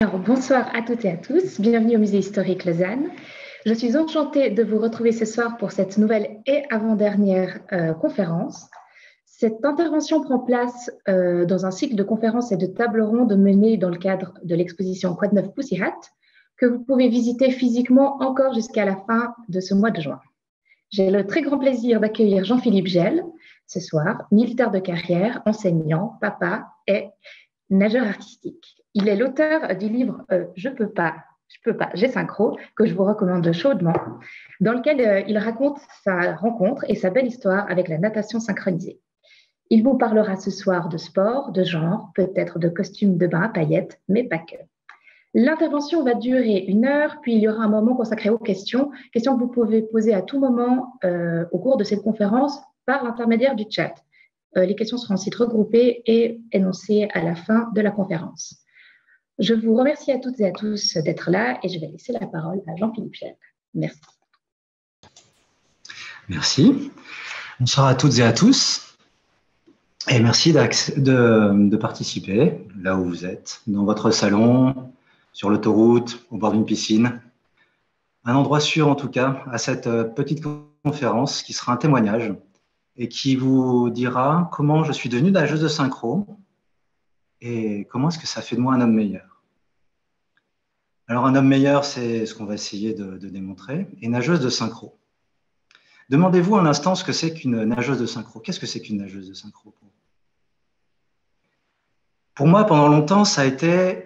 Alors, bonsoir à toutes et à tous, bienvenue au Musée historique Lausanne. Je suis enchantée de vous retrouver ce soir pour cette nouvelle et avant-dernière conférence. Cette intervention prend place dans un cycle de conférences et de tables rondes menées dans le cadre de l'exposition Quoi de neuf Poussihat, que vous pouvez visiter physiquement encore jusqu'à la fin de ce mois de juin. J'ai le très grand plaisir d'accueillir Jean-Philippe Gell ce soir, militaire de carrière, enseignant, papa et nageur artistique. Il est l'auteur du livre Je peux pas, j'ai synchro, que je vous recommande chaudement, dans lequel il raconte sa rencontre et sa belle histoire avec la natation synchronisée. Il vous parlera ce soir de sport, de genre, peut-être de costumes de bain à paillettes, mais pas que. L'intervention va durer 1 heure, puis il y aura un moment consacré aux questions que vous pouvez poser à tout moment au cours de cette conférence par l'intermédiaire du chat. Les questions seront ensuite regroupées et énoncées à la fin de la conférence. Je vous remercie à toutes et à tous d'être là et je vais laisser la parole à Jean-Philippe Gell. Merci. Merci. Bonsoir à toutes et à tous. Et merci de participer là où vous êtes, dans votre salon, sur l'autoroute, au bord d'une piscine. Un endroit sûr en tout cas à cette petite conférence qui sera un témoignage et qui vous dira comment je suis devenue nageuse de synchro et comment est-ce que ça fait de moi un homme meilleur. Alors un homme meilleur, c'est ce qu'on va essayer de démontrer, et nageuse de synchro. Demandez-vous un instant ce que c'est qu'une nageuse de synchro. Qu'est-ce que c'est qu'une nageuse de synchro? Pour moi, pendant longtemps, ça a été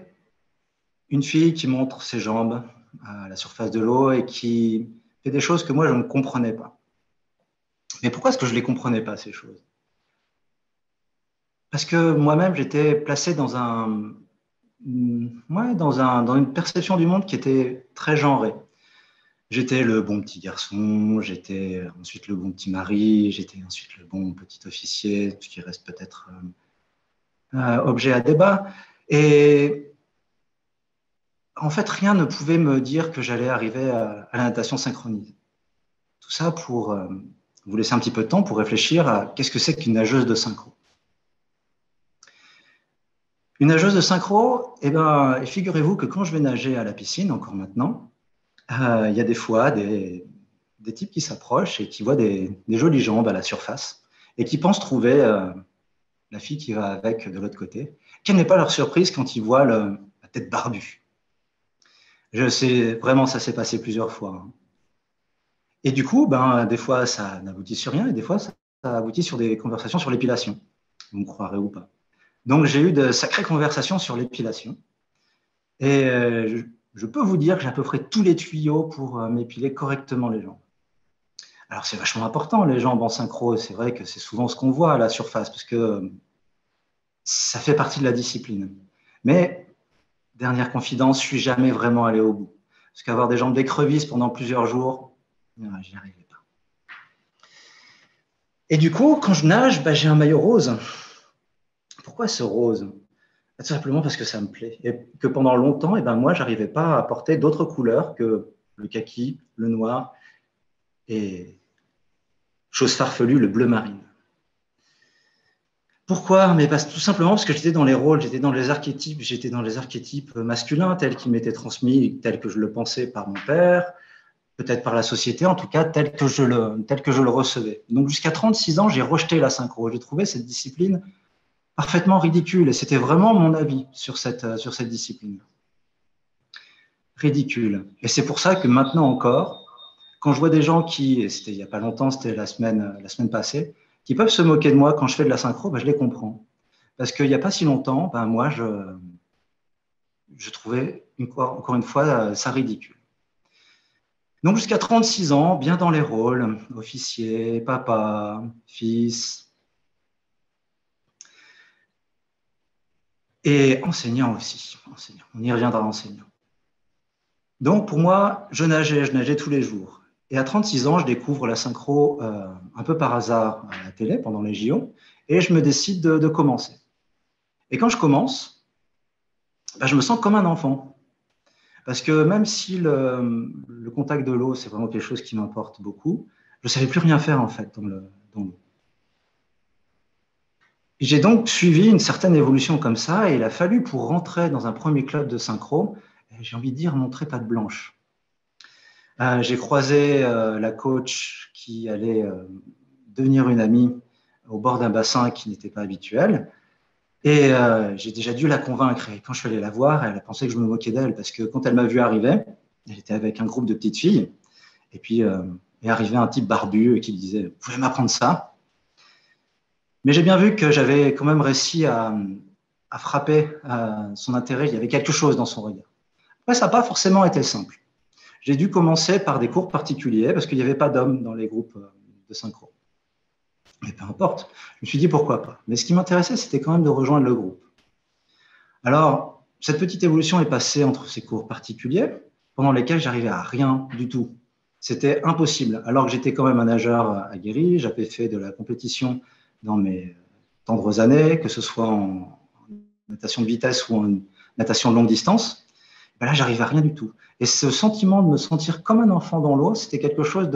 une fille qui montre ses jambes à la surface de l'eau et qui fait des choses que moi, je ne comprenais pas. Mais pourquoi est-ce que je ne les comprenais pas, ces choses? Parce que moi-même, j'étais placé dans une perception du monde qui était très genrée. J'étais le bon petit garçon, j'étais ensuite le bon petit mari, j'étais ensuite le bon petit officier, ce qui reste peut-être objet à débat. Et en fait, rien ne pouvait me dire que j'allais arriver à la natation synchronisée. Tout ça pour vous laisser un petit peu de temps pour réfléchir à qu'est-ce que c'est qu'une nageuse de synchro. Une nageuse de synchro, eh ben, figurez-vous que quand je vais nager à la piscine, encore maintenant, il y a des fois des types qui s'approchent et qui voient des jolies jambes à la surface et qui pensent trouver la fille qui va avec de l'autre côté. Quelle n'est pas leur surprise quand ils voient la tête barbue? Je sais, vraiment, ça s'est passé plusieurs fois. Et du coup, ben, des fois, ça n'aboutit sur rien et des fois, ça aboutit sur des conversations sur l'épilation. Vous me croirez ou pas. Donc, j'ai eu de sacrées conversations sur l'épilation. Et je peux vous dire que j'ai à peu près tous les tuyaux pour m'épiler correctement les jambes. Alors, c'est vachement important, les jambes en synchro. C'est vrai que c'est souvent ce qu'on voit à la surface parce que ça fait partie de la discipline. Mais, dernière confidence, je ne suis jamais vraiment allé au bout. Parce qu'avoir des jambes d'écrevisse pendant plusieurs jours, je n'y arrivais pas. Et du coup, quand je nage, j'ai un maillot rose. Pourquoi ce rose? Tout simplement parce que ça me plaît. Et que pendant longtemps, moi, je n'arrivais pas à porter d'autres couleurs que le kaki, le noir et, chose farfelue, le bleu marine. Pourquoi? Mais tout simplement parce que j'étais dans les rôles, j'étais dans les archétypes masculins tels qui m'étaient transmis, tels que je le pensais par mon père, peut-être par la société, en tout cas tel que je le recevais. Donc jusqu'à 36 ans, j'ai rejeté la synchro. J'ai trouvé cette discipline parfaitement ridicule et c'était vraiment mon avis sur cette discipline. Ridicule. Et c'est pour ça que maintenant encore, quand je vois des gens qui, et c'était il n'y a pas longtemps, c'était la semaine passée, qui peuvent se moquer de moi quand je fais de la synchro, je les comprends. Parce qu'il n'y a pas si longtemps, moi, je trouvais, encore une fois, ça ridicule. Donc jusqu'à 36 ans, bien dans les rôles, officier, papa, fils, et enseignant aussi. Enseignant. On y reviendra, enseignant. Donc pour moi, je nageais tous les jours. Et à 36 ans, je découvre la synchro un peu par hasard à la télé pendant les JO, et je me décide de commencer. Et quand je commence, je me sens comme un enfant. Parce que même si le contact de l'eau, c'est vraiment quelque chose qui m'importe beaucoup, je ne savais plus rien faire en fait dans l'eau. J'ai donc suivi une certaine évolution comme ça et il a fallu pour rentrer dans un premier club de synchro, j'ai envie de dire, montrer patte blanche. J'ai croisé la coach qui allait devenir une amie au bord d'un bassin qui n'était pas habituel. Et j'ai déjà dû la convaincre. Et quand je suis allé la voir, elle a pensé que je me moquais d'elle parce que quand elle m'a vu arriver, elle était avec un groupe de petites filles. Et puis est arrivé un type barbu qui me disait « Vous pouvez m'apprendre ça ?» Mais j'ai bien vu que j'avais quand même réussi à frapper son intérêt. Il y avait quelque chose dans son regard. Après, ça n'a pas forcément été simple. J'ai dû commencer par des cours particuliers parce qu'il n'y avait pas d'hommes dans les groupes de synchro. Mais peu importe, je me suis dit pourquoi pas. Mais ce qui m'intéressait, c'était quand même de rejoindre le groupe. Alors, cette petite évolution est passée entre ces cours particuliers pendant lesquels j'arrivais à rien du tout. C'était impossible. Alors que j'étais quand même un nageur aguerri, j'avais fait de la compétition dans mes tendres années, que ce soit en natation de vitesse ou en natation de longue distance. Ben là, j'arrivais à rien du tout. Et ce sentiment de me sentir comme un enfant dans l'eau, c'était quelque chose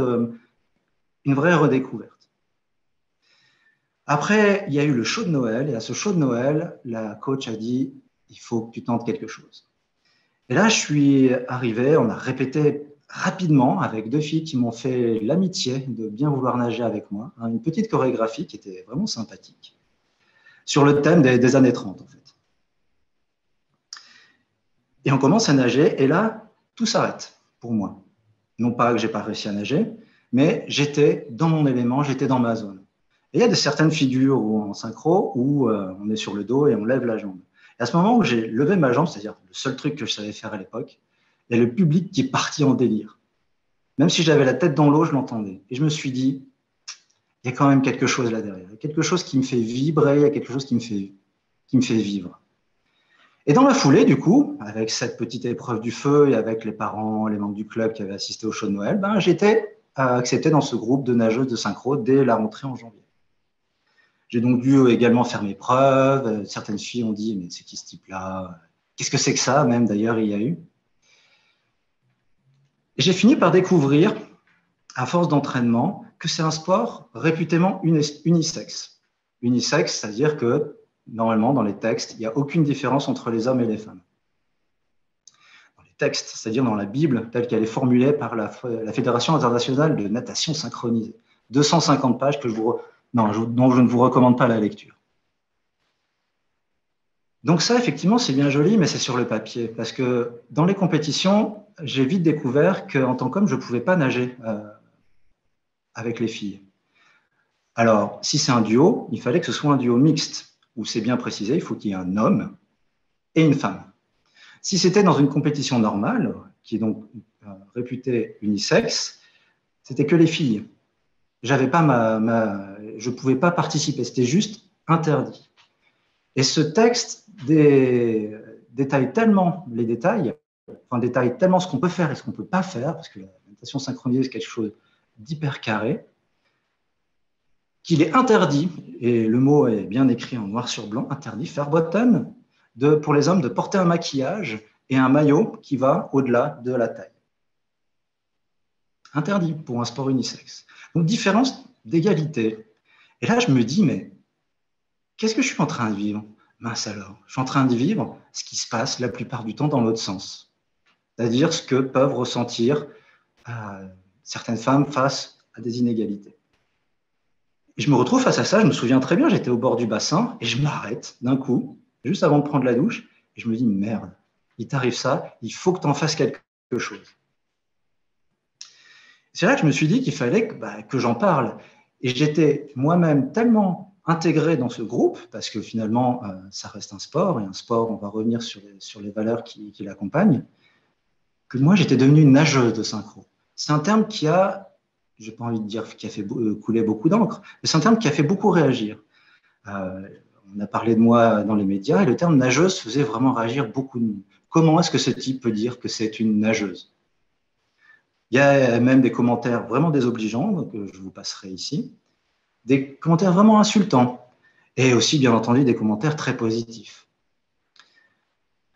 une vraie redécouverte. Après, il y a eu le show de Noël, et à ce show de Noël, la coach a dit « il faut que tu tentes quelque chose ». Et là, je suis arrivé, on a répété rapidement avec deux filles qui m'ont fait l'amitié de bien vouloir nager avec moi, une petite chorégraphie qui était vraiment sympathique, sur le thème des années 30 en fait. Et on commence à nager, et là, tout s'arrête pour moi. Non pas que je n'ai pas réussi à nager, mais j'étais dans mon élément, j'étais dans ma zone. Et il y a certaines figures en synchro où on est sur le dos et on lève la jambe. Et à ce moment où j'ai levé ma jambe, c'est-à-dire le seul truc que je savais faire à l'époque, il y a le public qui est parti en délire. Même si j'avais la tête dans l'eau, je l'entendais. Et je me suis dit, il y a quand même quelque chose là derrière. Il y a quelque chose qui me fait vibrer, il y a quelque chose qui me fait vivre. Et dans la foulée, du coup, avec cette petite épreuve du feu et avec les parents, les membres du club qui avaient assisté au show de Noël, ben, j'étais accepté dans ce groupe de nageuses de synchro dès la rentrée en janvier. J'ai donc dû également faire mes preuves. Certaines filles ont dit « mais c'est qui ce type-là? Qu'est-ce que c'est que ça ?» Même d'ailleurs, il y a eu. Et j'ai fini par découvrir, à force d'entraînement, que c'est un sport réputément unisexe. Unisexe, c'est-à-dire que, normalement, dans les textes, il n'y a aucune différence entre les hommes et les femmes. Dans les textes, c'est-à-dire dans la Bible, telle qu'elle est formulée par la Fédération internationale de natation synchronisée. 250 pages dont je ne vous recommande pas la lecture. Donc ça, effectivement, c'est bien joli, mais c'est sur le papier. Parce que dans les compétitions, j'ai vite découvert qu'en tant qu'homme, je ne pouvais pas nager avec les filles. Alors, si c'est un duo, il fallait que ce soit un duo mixte, où c'est bien précisé, il faut qu'il y ait un homme et une femme. Si c'était dans une compétition normale, qui est donc réputée unisexe, c'était que les filles. Je ne pouvais pas participer, c'était juste interdit. Et ce texte détaille tellement les détails, détaille tellement ce qu'on peut faire et ce qu'on ne peut pas faire, parce que la natation synchronisée, c'est quelque chose d'hyper carré, qu'il est interdit, et le mot est bien écrit en noir sur blanc, interdit, verboten, pour les hommes de porter un maquillage et un maillot qui va au-delà de la taille. Interdit pour un sport unisexe. Donc, différence d'égalité. Et là, je me dis, mais qu'est-ce que je suis en train de vivre? Mince alors, je suis en train de vivre ce qui se passe la plupart du temps dans l'autre sens. C'est-à-dire ce que peuvent ressentir certaines femmes face à des inégalités. Et je me retrouve face à ça, je me souviens très bien, j'étais au bord du bassin et je m'arrête d'un coup, juste avant de prendre la douche, et je me dis, merde, il t'arrive ça, il faut que tu en fasses quelque chose. C'est là que je me suis dit qu'il fallait que j'en parle. Et j'étais moi-même tellement intégré dans ce groupe, parce que finalement, ça reste un sport, et un sport, on va revenir sur les valeurs qui l'accompagnent, que moi, j'étais devenu une nageuse de synchro. C'est un terme qui a, j'ai pas envie de dire qui a fait couler beaucoup d'encre, mais c'est un terme qui a fait beaucoup réagir. On a parlé de moi dans les médias, et le terme nageuse faisait vraiment réagir beaucoup de monde. Comment est-ce que ce type peut dire que c'est une nageuse? Il y a même des commentaires vraiment désobligeants, que je vous passerai ici, des commentaires vraiment insultants, et aussi, bien entendu, des commentaires très positifs.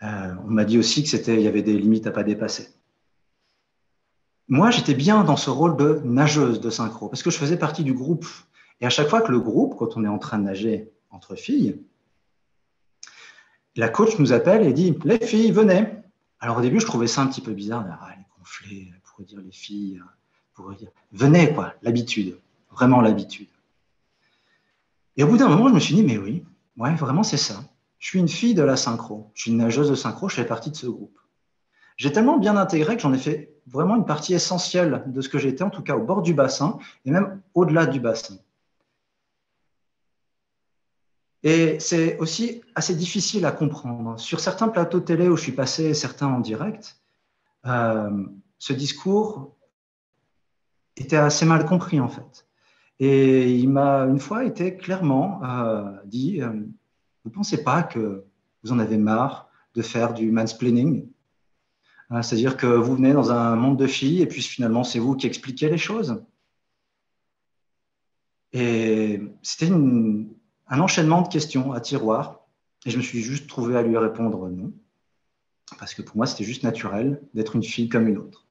On m'a dit aussi qu'il y avait des limites à ne pas dépasser. Moi, j'étais bien dans ce rôle de nageuse de synchro, parce que je faisais partie du groupe. Et à chaque fois que le groupe, quand on est en train de nager entre filles. La coach nous appelle et dit « Les filles, venez !» Alors au début, je trouvais ça un petit peu bizarre. Ah, elle est gonflée, elle pourrait dire les filles, elle pourrait dire « Venez, quoi, l'habitude, vraiment l'habitude. » Et au bout d'un moment, je me suis dit « Mais oui, ouais, vraiment c'est ça. Je suis une fille de la synchro, je suis une nageuse de synchro, je fais partie de ce groupe. » J'ai tellement bien intégré que j'en ai fait vraiment une partie essentielle de ce que j'étais, en tout cas au bord du bassin et même au-delà du bassin. Et c'est aussi assez difficile à comprendre. Sur certains plateaux de télé où je suis passé, certains en direct, ce discours était assez mal compris en fait. Et il m'a une fois été clairement dit vous ne pensez pas que vous en avez marre de faire du mansplaining? C'est-à-dire que vous venez dans un monde de filles et puis finalement c'est vous qui expliquez les choses. Et c'était un enchaînement de questions à tiroir et je me suis juste trouvé à lui répondre non, parce que pour moi c'était juste naturel d'être une fille comme une autre.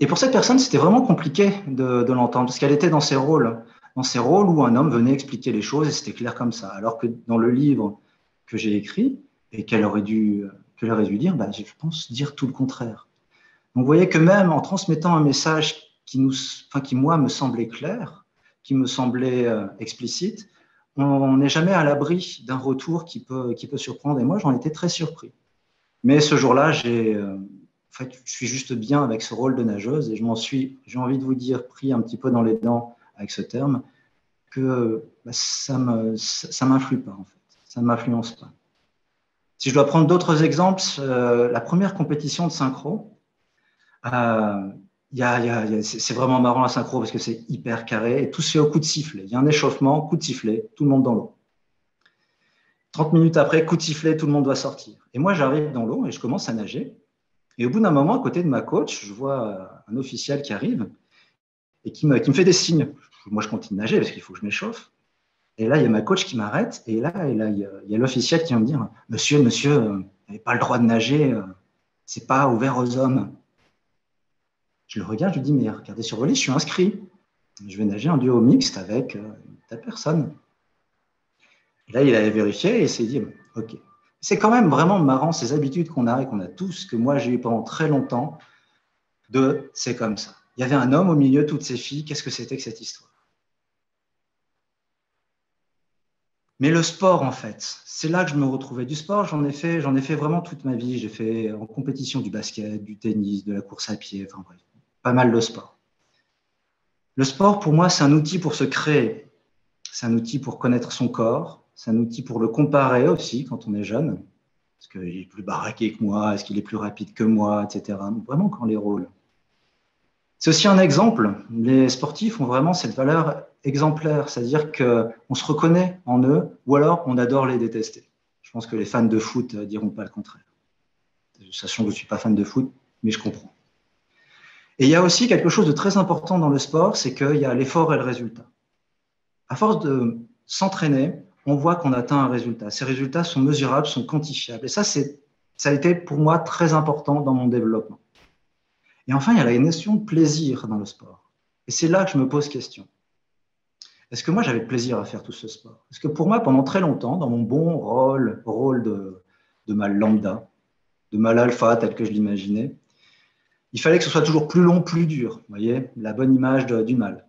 Et pour cette personne, c'était vraiment compliqué de l'entendre, parce qu'elle était dans ses rôles où un homme venait expliquer les choses, et c'était clair comme ça. Alors que dans le livre que j'ai écrit, et qu'elle aurait dû lire, je pense dire tout le contraire. Donc vous voyez que même en transmettant un message qui, moi, me semblait clair, qui me semblait explicite, on n'est jamais à l'abri d'un retour qui peut surprendre, et moi, j'en étais très surpris. Mais ce jour-là, en fait, je suis juste bien avec ce rôle de nageuse et j'ai envie de vous dire, pris un petit peu dans les dents avec ce terme, que ça m'influe pas en fait, ça ne m'influence pas. Si je dois prendre d'autres exemples, la première compétition de synchro, c'est vraiment marrant la synchro parce que c'est hyper carré et tout se fait au coup de sifflet. Il y a un échauffement, coup de sifflet, tout le monde dans l'eau. 30 minutes après, coup de sifflet, tout le monde doit sortir. Et moi, j'arrive dans l'eau et je commence à nager. Et au bout d'un moment, à côté de ma coach, je vois un officiel qui arrive et qui me fait des signes. Moi, je continue de nager parce qu'il faut que je m'échauffe. Et là, il y a ma coach qui m'arrête. Et là, il y a l'officiel qui vient me dire « Monsieur, vous n'avez pas le droit de nager. C'est pas ouvert aux hommes. » Je le regarde, je lui dis « Mais regardez sur vos listes, je suis inscrit. Je vais nager en duo mixte avec ta personne. » Et là, il a vérifié et il s'est dit « Ok. » C'est quand même vraiment marrant ces habitudes qu'on a et qu'on a tous, que moi j'ai eu pendant très longtemps, c'est comme ça. Il y avait un homme au milieu de toutes ces filles, qu'est-ce que c'était que cette histoire? Mais le sport, en fait, c'est là que je me retrouvais. Du sport, j'en ai fait vraiment toute ma vie. J'ai fait en compétition du basket, du tennis, de la course à pied, enfin bref, pas mal de sport. Le sport, pour moi, c'est un outil pour se créer. C'est un outil pour connaître son corps. C'est un outil pour le comparer aussi quand on est jeune. Est-ce qu'il est plus baraqué que moi? Est-ce qu'il est plus rapide que moi, etc. Donc, vraiment, quand les rôles. C'est aussi un exemple. Les sportifs ont vraiment cette valeur exemplaire, c'est-à-dire qu'on se reconnaît en eux ou alors on adore les détester. Je pense que les fans de foot ne diront pas le contraire. Sachant que je ne suis pas fan de foot, mais je comprends. Et il y a aussi quelque chose de très important dans le sport, c'est qu'il y a l'effort et le résultat. À force de s'entraîner, on voit qu'on atteint un résultat. Ces résultats sont mesurables, sont quantifiables. Et ça a été pour moi très important dans mon développement. Et enfin, il y a la notion de plaisir dans le sport. Et c'est là que je me pose question. Est-ce que moi, j'avais plaisir à faire tout ce sport? Parce que pour moi, pendant très longtemps, dans mon bon rôle de mal lambda, de mal alpha tel que je l'imaginais, il fallait que ce soit toujours plus long, plus dur. Vous voyez, la bonne image du mal.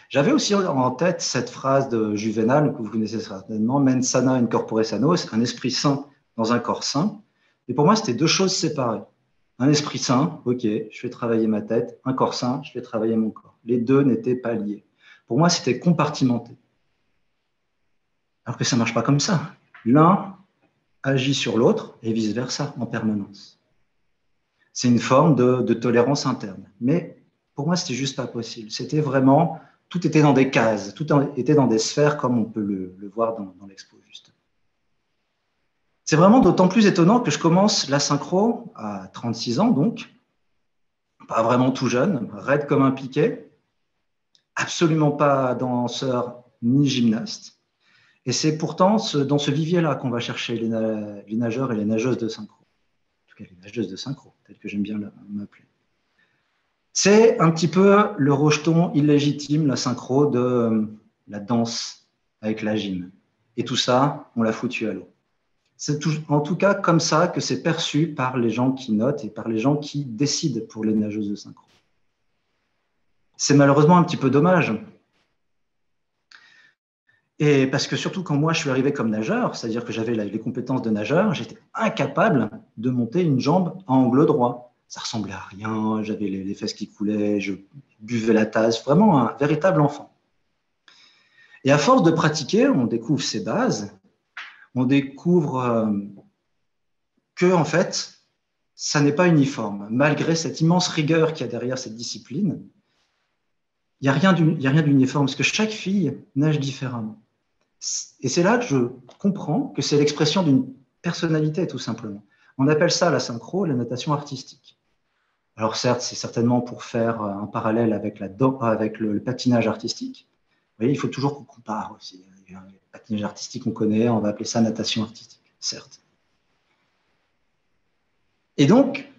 J'avais aussi en tête cette phrase de Juvénal, que vous connaissez certainement, mens sana in corpore sano, un esprit sain dans un corps sain. Et pour moi, c'était deux choses séparées. Un esprit sain, ok, je fais travailler ma tête. Un corps sain, je fais travailler mon corps. Les deux n'étaient pas liés. Pour moi, c'était compartimenté. Alors que ça ne marche pas comme ça. L'un agit sur l'autre et vice-versa en permanence. C'est une forme de tolérance interne. Mais pour moi, c'était juste pas possible. C'était vraiment, tout était dans des cases, tout était dans des sphères comme on peut le voir dans l'expo, justement. C'est vraiment d'autant plus étonnant que je commence la synchro à 36 ans, donc, pas vraiment tout jeune, raide comme un piquet, absolument pas danseur ni gymnaste. Et c'est pourtant dans ce vivier-là qu'on va chercher les nageurs et les nageuses de synchro. En tout cas, les nageuses de synchro, tel que j'aime bien m'appeler. C'est un petit peu le rejeton illégitime, la synchro, la danse avec la gym. Et tout ça, on l'a foutu à l'eau. C'est en tout cas comme ça que c'est perçu par les gens qui notent et par les gens qui décident pour les nageuses de synchro. C'est malheureusement un petit peu dommage. Et parce que surtout quand moi je suis arrivé comme nageur, c'est-à-dire que j'avais les compétences de nageur, j'étais incapable de monter une jambe à angle droit. Ça ressemblait à rien, j'avais les fesses qui coulaient, je buvais la tasse, vraiment un véritable enfant. Et à force de pratiquer, on découvre ces bases, on découvre que en fait, ça n'est pas uniforme. Malgré cette immense rigueur qu'il y a derrière cette discipline, il n'y a rien d'uniforme, parce que chaque fille nage différemment. Et c'est là que je comprends que c'est l'expression d'une personnalité, tout simplement. On appelle ça la synchro, la natation artistique. Alors certes, c'est certainement pour faire un parallèle avec le patinage artistique. Vous voyez, il faut toujours qu'on compare aussi. Le patinage artistique, on connaît, on va appeler ça natation artistique, certes. Et donc,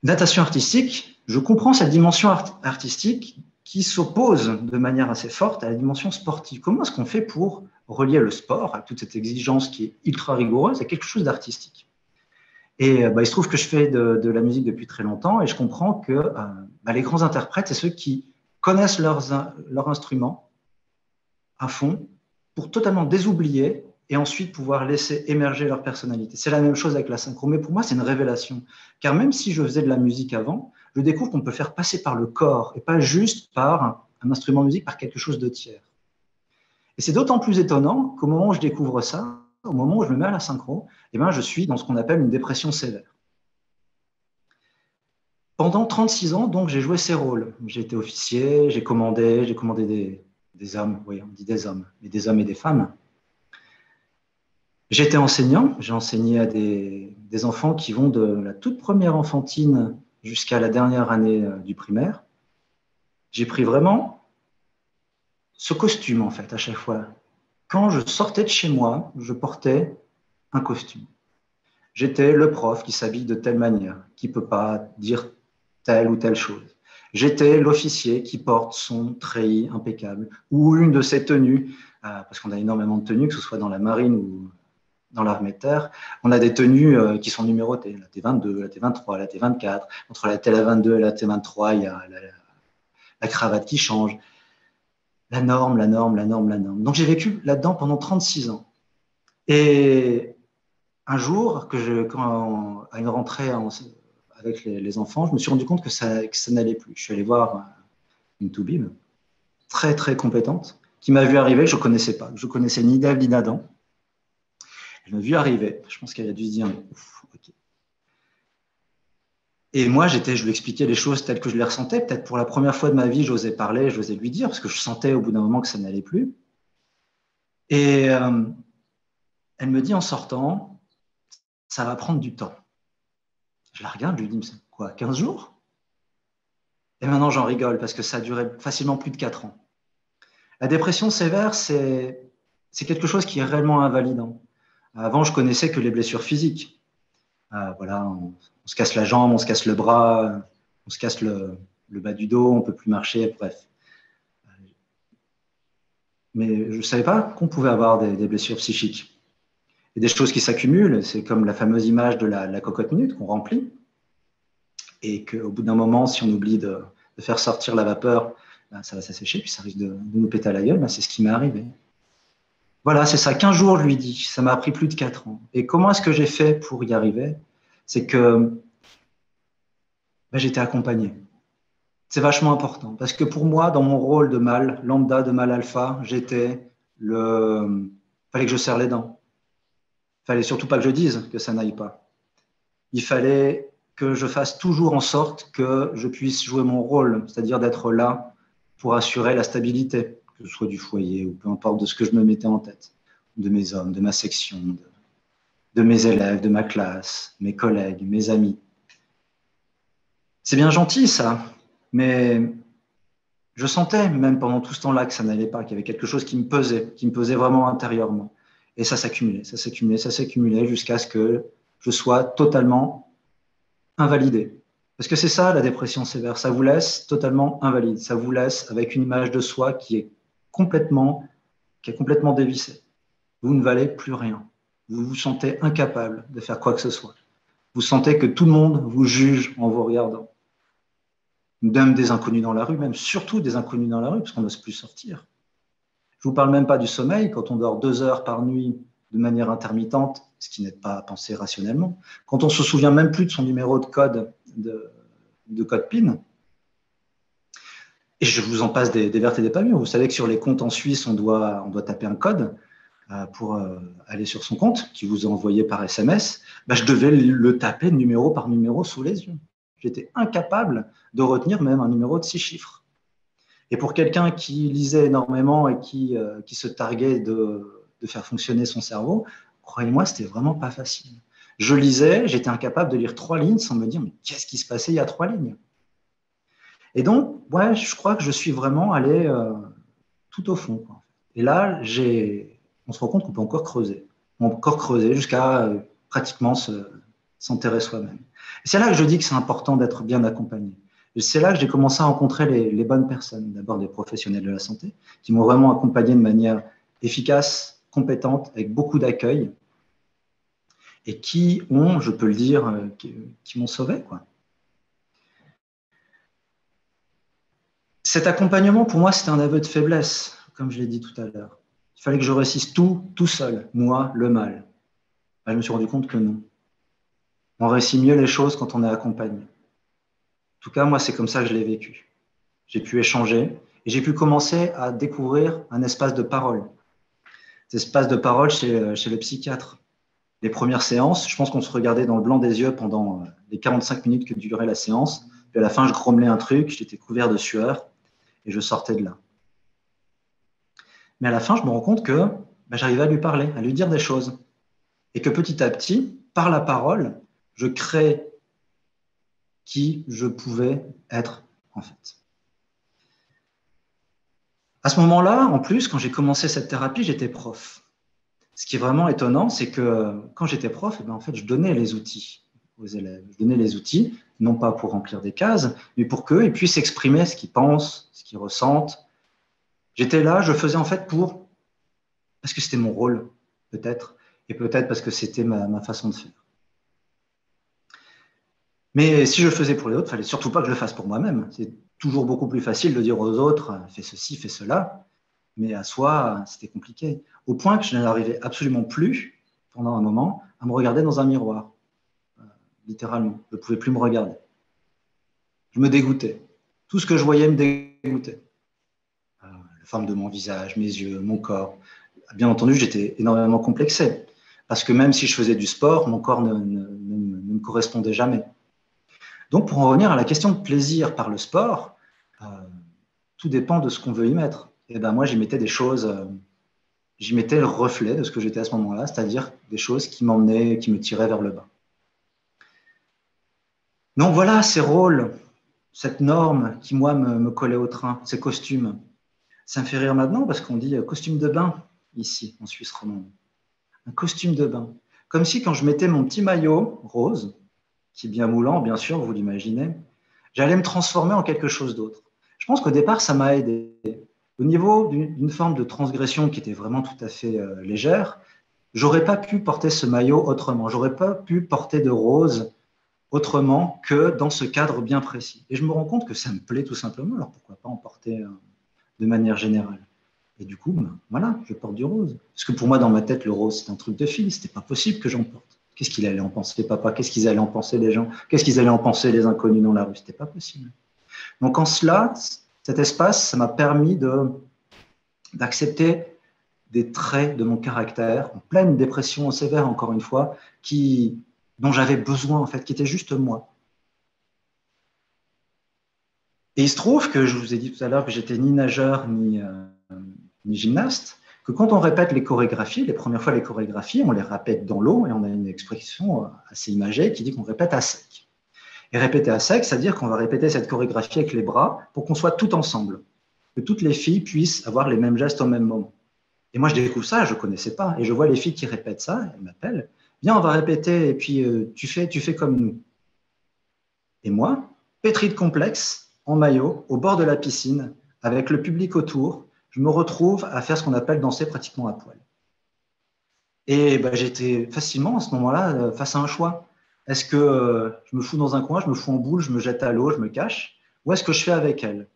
natation artistique, je comprends cette dimension artistique qui s'oppose de manière assez forte à la dimension sportive. Comment est-ce qu'on fait pour relier le sport, à toute cette exigence qui est ultra rigoureuse, à quelque chose d'artistique? Et il se trouve que je fais de la musique depuis très longtemps et je comprends que les grands interprètes, c'est ceux qui connaissent leur instrument à fond pour totalement désoublier et ensuite pouvoir laisser émerger leur personnalité. C'est la même chose avec la synchro, mais pour moi, c'est une révélation. Car même si je faisais de la musique avant, je découvre qu'on peut faire passer par le corps et pas juste par un instrument de musique, par quelque chose de tiers. Et c'est d'autant plus étonnant qu'au moment où je découvre ça, au moment où je me mets à la synchro, je suis dans ce qu'on appelle une dépression sévère. Pendant 36 ans, donc, j'ai joué ces rôles. J'ai été officier, j'ai commandé des hommes, oui, on dit des hommes, mais des hommes et des femmes. J'étais enseignant, j'ai enseigné à des enfants qui vont de la toute première enfantine jusqu'à la dernière année du primaire. J'ai pris vraiment ce costume, en fait, à chaque fois. Quand je sortais de chez moi, je portais un costume. J'étais le prof qui s'habille de telle manière, qui ne peut pas dire telle ou telle chose. J'étais l'officier qui porte son treillis impeccable ou une de ses tenues, parce qu'on a énormément de tenues, que ce soit dans la marine ou dans l'armée de terre, on a des tenues qui sont numérotées, la T22, la T23, la T24. Entre la T22 et la T23, il y a la cravate qui change. La norme. Donc j'ai vécu là-dedans pendant 36 ans. Et un jour, à une rentrée avec les enfants, je me suis rendu compte que ça n'allait plus. Je suis allé voir une toubib très, très compétente qui m'a vu arriver, je ne connaissais pas. Je ne connaissais ni d'Ève ni d'Adam. Elle m'a vu arriver. Je pense qu'elle a dû se dire, ouf, ok. Et moi, je lui expliquais les choses telles que je les ressentais. Peut-être pour la première fois de ma vie, j'osais parler, j'osais lui dire, parce que je sentais au bout d'un moment que ça n'allait plus. Et elle me dit en sortant, ça va prendre du temps. Je la regarde, je lui dis, quoi, 15 jours? Et maintenant, j'en rigole parce que ça a duré facilement plus de 4 ans. La dépression sévère, c'est quelque chose qui est réellement invalidant. Avant, je connaissais que les blessures physiques. Voilà, on se casse la jambe, on se casse le bras, on se casse le bas du dos, on ne peut plus marcher, bref. Mais je ne savais pas qu'on pouvait avoir des blessures psychiques. Et des choses qui s'accumulent, c'est comme la fameuse image de la cocotte minute qu'on remplit. Et qu'au bout d'un moment, si on oublie de faire sortir la vapeur, ça va s'assécher, puis ça risque de nous péter à la gueule. C'est ce qui m'est arrivé. Voilà, c'est ça. 15 jours, je lui dis. Ça m'a pris plus de 4 ans. Et comment est-ce que j'ai fait pour y arriver? C'est que j'étais accompagné. C'est vachement important. Parce que pour moi, dans mon rôle de mâle, lambda, de mâle alpha, fallait que je serre les dents. Fallait surtout pas que je dise que ça n'aille pas. Il fallait que je fasse toujours en sorte que je puisse jouer mon rôle, c'est-à-dire d'être là pour assurer la stabilité, que ce soit du foyer ou peu importe de ce que je me mettais en tête, de mes hommes, de ma section, de mes élèves, de ma classe, mes collègues, mes amis. C'est bien gentil ça, mais je sentais même pendant tout ce temps-là que ça n'allait pas, qu'il y avait quelque chose qui me pesait vraiment intérieurement. Et ça s'accumulait jusqu'à ce que je sois totalement invalidé. Parce que c'est ça la dépression sévère, ça vous laisse totalement invalide, ça vous laisse avec une image de soi qui est complètement qui est complètement dévissé. Vous ne valez plus rien. Vous vous sentez incapable de faire quoi que ce soit. Vous sentez que tout le monde vous juge en vous regardant. Même des inconnus dans la rue, même surtout des inconnus dans la rue, parce qu'on n'ose plus sortir. Je ne vous parle même pas du sommeil, quand on dort 2 heures par nuit de manière intermittente, ce qui n'est pas à penser rationnellement. Quand on ne se souvient même plus de son numéro de code, de code PIN, et je vous en passe des vertes et des pas mûres. Vous savez que sur les comptes en Suisse, on doit taper un code pour aller sur son compte, qui vous est envoyé par SMS. Ben, je devais le taper numéro par numéro sous les yeux. J'étais incapable de retenir même un numéro de 6 chiffres. Et pour quelqu'un qui lisait énormément et qui se targuait de faire fonctionner son cerveau, croyez-moi, c'était vraiment pas facile. Je lisais, j'étais incapable de lire 3 lignes sans me dire, mais qu'est-ce qui se passait il y a 3 lignes? Et donc, ouais, je crois que je suis vraiment allé tout au fond, quoi. Et là, on se rend compte qu'on peut encore creuser. On peut encore creuser jusqu'à pratiquement s'enterrer soi-même. Et c'est là que je dis que c'est important d'être bien accompagné. Et c'est là que j'ai commencé à rencontrer les bonnes personnes, d'abord des professionnels de la santé, qui m'ont vraiment accompagné de manière efficace, compétente, avec beaucoup d'accueil, et qui ont, je peux le dire, qui m'ont sauvé, quoi. Cet accompagnement, pour moi, c'était un aveu de faiblesse, comme je l'ai dit tout à l'heure. Il fallait que je réussisse tout seul, moi, le mal. Je me suis rendu compte que non. On réussit mieux les choses quand on est accompagné. En tout cas, moi, c'est comme ça que je l'ai vécu. J'ai pu échanger et j'ai pu commencer à découvrir un espace de parole. Cet espace de parole chez le psychiatre. Les premières séances, je pense qu'on se regardait dans le blanc des yeux pendant les 45 minutes que durait la séance. Puis à la fin, je grommelais un truc, j'étais couvert de sueur et je sortais de là. Mais à la fin, je me rends compte que j'arrivais à lui parler, à lui dire des choses. Et que petit à petit, par la parole, je crée qui je pouvais être, en fait. À ce moment-là, en plus, quand j'ai commencé cette thérapie, j'étais prof. Ce qui est vraiment étonnant, c'est que quand j'étais prof, en fait, je donnais les outils aux élèves. Je donnais les outils, non pas pour remplir des cases, mais pour qu'eux puissent exprimer ce qu'ils pensent, ce qu'ils ressentent. J'étais là, je faisais en fait parce que c'était mon rôle, peut-être, et peut-être parce que c'était ma façon de faire. Mais si je le faisais pour les autres, il ne fallait surtout pas que je le fasse pour moi-même. C'est toujours beaucoup plus facile de dire aux autres, fais ceci, fais cela. Mais à soi, c'était compliqué. Au point que je n'arrivais absolument plus, pendant un moment, à me regarder dans un miroir. Littéralement. Je ne pouvais plus me regarder. Je me dégoûtais. Tout ce que je voyais me dégoûtait. La forme de mon visage, mes yeux, mon corps. Bien entendu, j'étais énormément complexé. Parce que même si je faisais du sport, mon corps ne me correspondait jamais. Donc, pour en revenir à la question de plaisir par le sport, tout dépend de ce qu'on veut y mettre. Et moi, j'y mettais des choses, j'y mettais le reflet de ce que j'étais à ce moment-là, c'est-à-dire des choses qui m'emmenaient, qui me tiraient vers le bas. Donc voilà, ces rôles, cette norme qui, moi, me collait au train, ces costumes. Ça me fait rire maintenant parce qu'on dit costume de bain ici, en Suisse romande. Un costume de bain. Comme si quand je mettais mon petit maillot rose, qui est bien moulant, bien sûr, vous l'imaginez, j'allais me transformer en quelque chose d'autre. Je pense qu'au départ, ça m'a aidé. Au niveau d'une forme de transgression qui était vraiment tout à fait légère, j'aurais pas pu porter ce maillot autrement. J'aurais pas pu porter de rose autrement que dans ce cadre bien précis. Et je me rends compte que ça me plaît tout simplement, alors pourquoi pas en porter de manière générale. Et du coup, voilà, je porte du rose. Parce que pour moi, dans ma tête, le rose, c'est un truc de fille, c'était pas possible que j'en porte. Qu'est-ce qu'il allait en penser, papa? Qu'est-ce qu'ils allaient en penser les gens? Qu'est-ce qu'ils allaient en penser les inconnus dans la rue? C'était pas possible. Donc en cela, cet espace, ça m'a permis d'accepter des traits de mon caractère, en pleine dépression sévère, encore une fois, dont j'avais besoin, en fait, qui étaient juste moi. Et il se trouve que je vous ai dit tout à l'heure que j'étais ni nageur ni gymnaste, que quand on répète les chorégraphies, les premières fois les chorégraphies, on les répète dans l'eau et on a une expression assez imagée qui dit qu'on répète à sec. Et répéter à sec, c'est-à-dire qu'on va répéter cette chorégraphie avec les bras pour qu'on soit tout ensemble, que toutes les filles puissent avoir les mêmes gestes au même moment. Et moi, je découvre ça, je ne connaissais pas. Et je vois les filles qui répètent ça, elles m'appellent. Viens, on va répéter, et puis tu fais comme nous. Et moi, pétri de complexe, en maillot, au bord de la piscine, avec le public autour, je me retrouve à faire ce qu'on appelle danser pratiquement à poil. Et ben, j'étais facilement à ce moment-là face à un choix. Est-ce que je me fous dans un coin, je me fous en boule, je me jette à l'eau, je me cache, ou est-ce que je fais avec elle?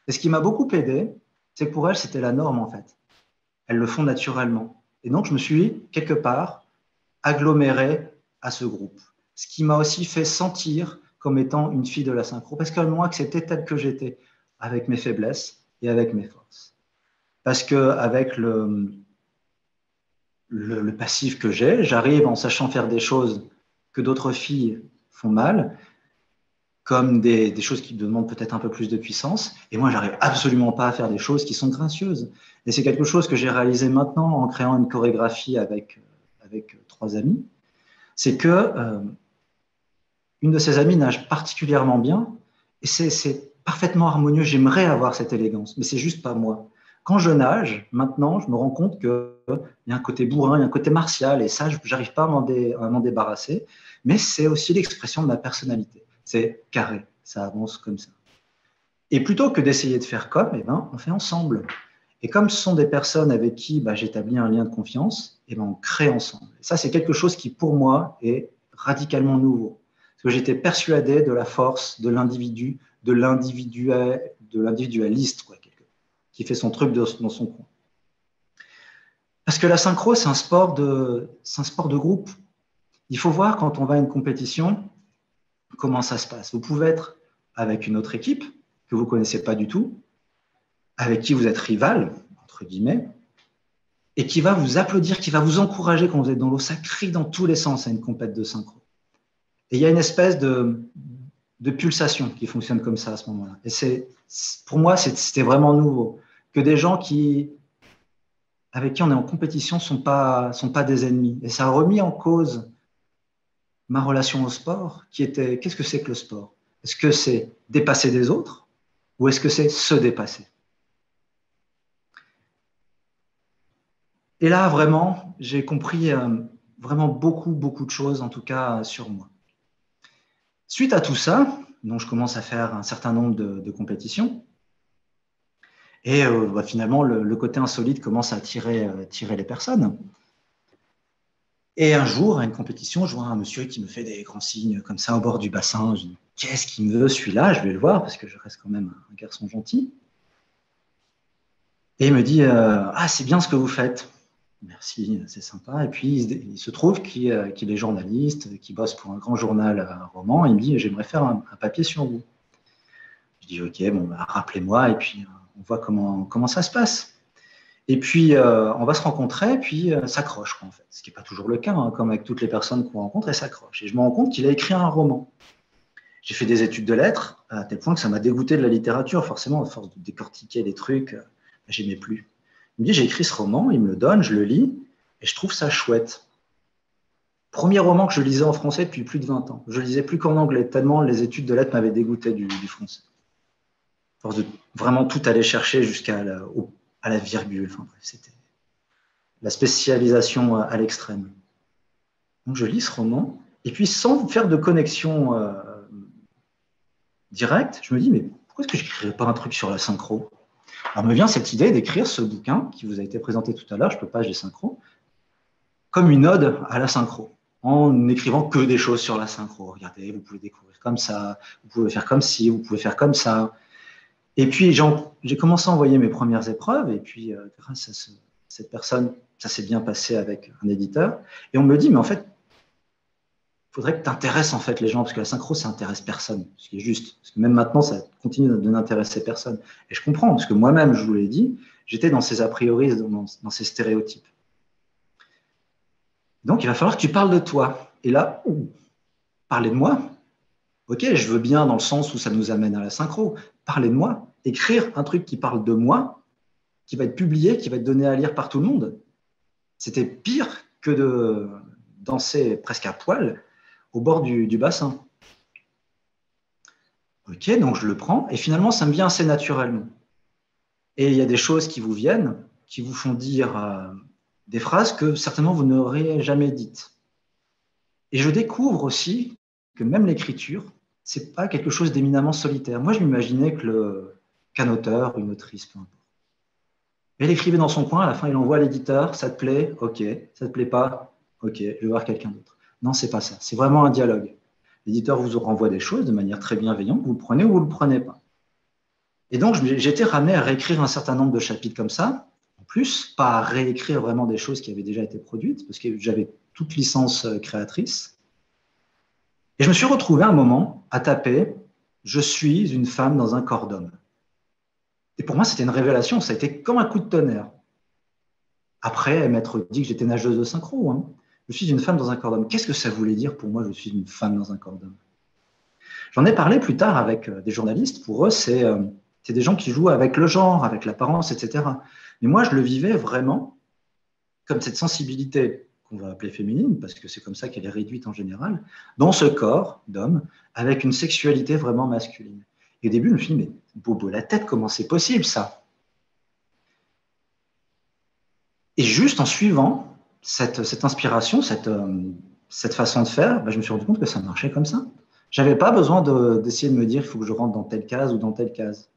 Et ce qui m'a beaucoup aidé, c'est que pour elle, c'était la norme en fait. Elles le font naturellement. Et donc, je me suis quelque part aggloméré à ce groupe. Ce qui m'a aussi fait sentir comme étant une fille de la synchro, parce qu'elle m'a accepté telle que j'étais, avec mes faiblesses et avec mes forces. Parce qu'avec le passif que j'ai, j'arrive en sachant faire des choses que d'autres filles font mal, comme des choses qui demandent peut-être un peu plus de puissance. Et moi, j'arrive absolument pas à faire des choses qui sont gracieuses. Et c'est quelque chose que j'ai réalisé maintenant en créant une chorégraphie avec 3 amis. C'est que une de ces amies nage particulièrement bien et c'est parfaitement harmonieux. J'aimerais avoir cette élégance, mais c'est juste pas moi. Quand je nage, maintenant, je me rends compte qu'il y a un côté bourrin, il y a un côté martial, et ça, je n'arrive pas à m'en débarrasser, mais c'est aussi l'expression de ma personnalité. C'est carré, ça avance comme ça. Et plutôt que d'essayer de faire comme, eh ben, on fait ensemble. Et comme ce sont des personnes avec qui j'établis un lien de confiance, eh ben, on crée ensemble. Et ça, c'est quelque chose qui, pour moi, est radicalement nouveau. Parce que j'étais persuadé de la force de l'individu, de l'individualiste, quoi, qui fait son truc dans son coin. Parce que la synchro, c'est un sport de groupe. Il faut voir quand on va à une compétition, comment ça se passe. Vous pouvez être avec une autre équipe que vous ne connaissez pas du tout, avec qui vous êtes rival, entre guillemets, et qui va vous applaudir, qui va vous encourager quand vous êtes dans l'eau. Ça crie dans tous les sens à une compète de synchro. Et il y a une espèce de pulsation qui fonctionne comme ça à ce moment-là. Et pour moi, c'était vraiment nouveau. Que des gens avec qui on est en compétition sont pas des ennemis. Et ça a remis en cause ma relation au sport, qui était, qu'est-ce que c'est que le sport? Est-ce que c'est dépasser des autres ou est-ce que c'est se dépasser? Et là, vraiment, j'ai compris vraiment beaucoup, beaucoup de choses, en tout cas sur moi. Suite à tout ça, donc je commence à faire un certain nombre de compétitions. Et finalement, le côté insolite commence à tirer les personnes. Et un jour, à une compétition, je vois un monsieur qui me fait des grands signes comme ça au bord du bassin. Je dis, qu'est-ce qu'il me veut celui-là? Je vais le voir parce que je reste quand même un garçon gentil. Et il me dit, ah, c'est bien ce que vous faites. Merci, c'est sympa. Et puis, il se trouve qu'il est journaliste, qu'il bosse pour un grand journal roman. Il me dit, j'aimerais faire un papier sur vous. Je dis, OK, bon, rappelez-moi, et puis on voit comment ça se passe. Et puis, on va se rencontrer, puis s'accroche, en fait. Ce qui n'est pas toujours le cas, hein, comme avec toutes les personnes qu'on rencontre, elles s'accrochent. Et je me rends compte qu'il a écrit un roman. J'ai fait des études de lettres, à tel point que ça m'a dégoûté de la littérature. Forcément, à force de décortiquer les trucs, j'aimais plus. Il me dit, j'ai écrit ce roman, il me le donne, je le lis, et je trouve ça chouette. Premier roman que je lisais en français depuis plus de 20 ans. Je lisais plus qu'en anglais, tellement les études de lettres m'avaient dégoûté du français. À force de vraiment tout aller chercher jusqu'à la virgule. Enfin bref, c'était la spécialisation à l'extrême. Donc je lis ce roman, et puis sans faire de connexion directe, je me dis, mais pourquoi est-ce que je n'écrirais pas un truc sur la synchro? Alors me vient cette idée d'écrire ce bouquin qui vous a été présenté tout à l'heure, je peux pas, j'ai synchro, comme une ode à la synchro, en n'écrivant que des choses sur la synchro. Regardez, vous pouvez découvrir comme ça, vous pouvez faire comme ci, vous pouvez faire comme ça. Et puis j'ai commencé à envoyer mes premières épreuves, et puis grâce à cette personne, ça s'est bien passé avec un éditeur. Et on me dit, mais en fait, il faudrait que tu intéresses en fait les gens, parce que la synchro, ça intéresse personne, ce qui est juste. Parce que même maintenant, ça continue de n'intéresser personne. Et je comprends, parce que moi-même, je vous l'ai dit, j'étais dans ces a priori, dans ces stéréotypes. Donc, il va falloir que tu parles de toi. Et là, parler de moi, ok, je veux bien dans le sens où ça nous amène à la synchro. Parler de moi, écrire un truc qui parle de moi, qui va être publié, qui va être donné à lire par tout le monde. C'était pire que de danser presque à poil au bord du bassin. Ok, donc je le prends, et finalement, ça me vient assez naturellement. Et il y a des choses qui vous viennent, qui vous font dire des phrases que certainement vous n'aurez jamais dites. Et je découvre aussi que même l'écriture, c'est pas quelque chose d'éminemment solitaire. Moi, je m'imaginais qu'un auteur, une autrice, peu importe, Et il écrivait dans son coin, à la fin, il envoie à l'éditeur, ça te plaît? Ok. Ça te plaît pas? Ok, je vais voir quelqu'un d'autre. Non, c'est pas ça. C'est vraiment un dialogue. L'éditeur vous renvoie des choses de manière très bienveillante, vous le prenez ou vous le prenez pas. Et donc, j'ai été ramené à réécrire un certain nombre de chapitres comme ça, en plus, pas à réécrire vraiment des choses qui avaient déjà été produites, parce que j'avais toute licence créatrice. Et je me suis retrouvé à un moment à taper « Je suis une femme dans un corps d'homme ». Et pour moi, c'était une révélation, ça a été comme un coup de tonnerre. Après m'être dit que j'étais nageuse de synchro, hein. Je suis une femme dans un corps d'homme. Qu'est-ce que ça voulait dire pour moi, je suis une femme dans un corps d'homme? J'en ai parlé plus tard avec des journalistes. Pour eux, c'est des gens qui jouent avec le genre, avec l'apparence, etc. Mais moi, je le vivais vraiment comme cette sensibilité qu'on va appeler féminine, parce que c'est comme ça qu'elle est réduite en général, dans ce corps d'homme, avec une sexualité vraiment masculine. Et au début, je me suis dit, mais bobo la tête, comment c'est possible ça? Et juste en suivant cette inspiration, cette façon de faire, ben, je me suis rendu compte que ça marchait comme ça. Je n'avais pas besoin d'essayer de me dire qu'il faut que je rentre dans telle case ou dans telle case.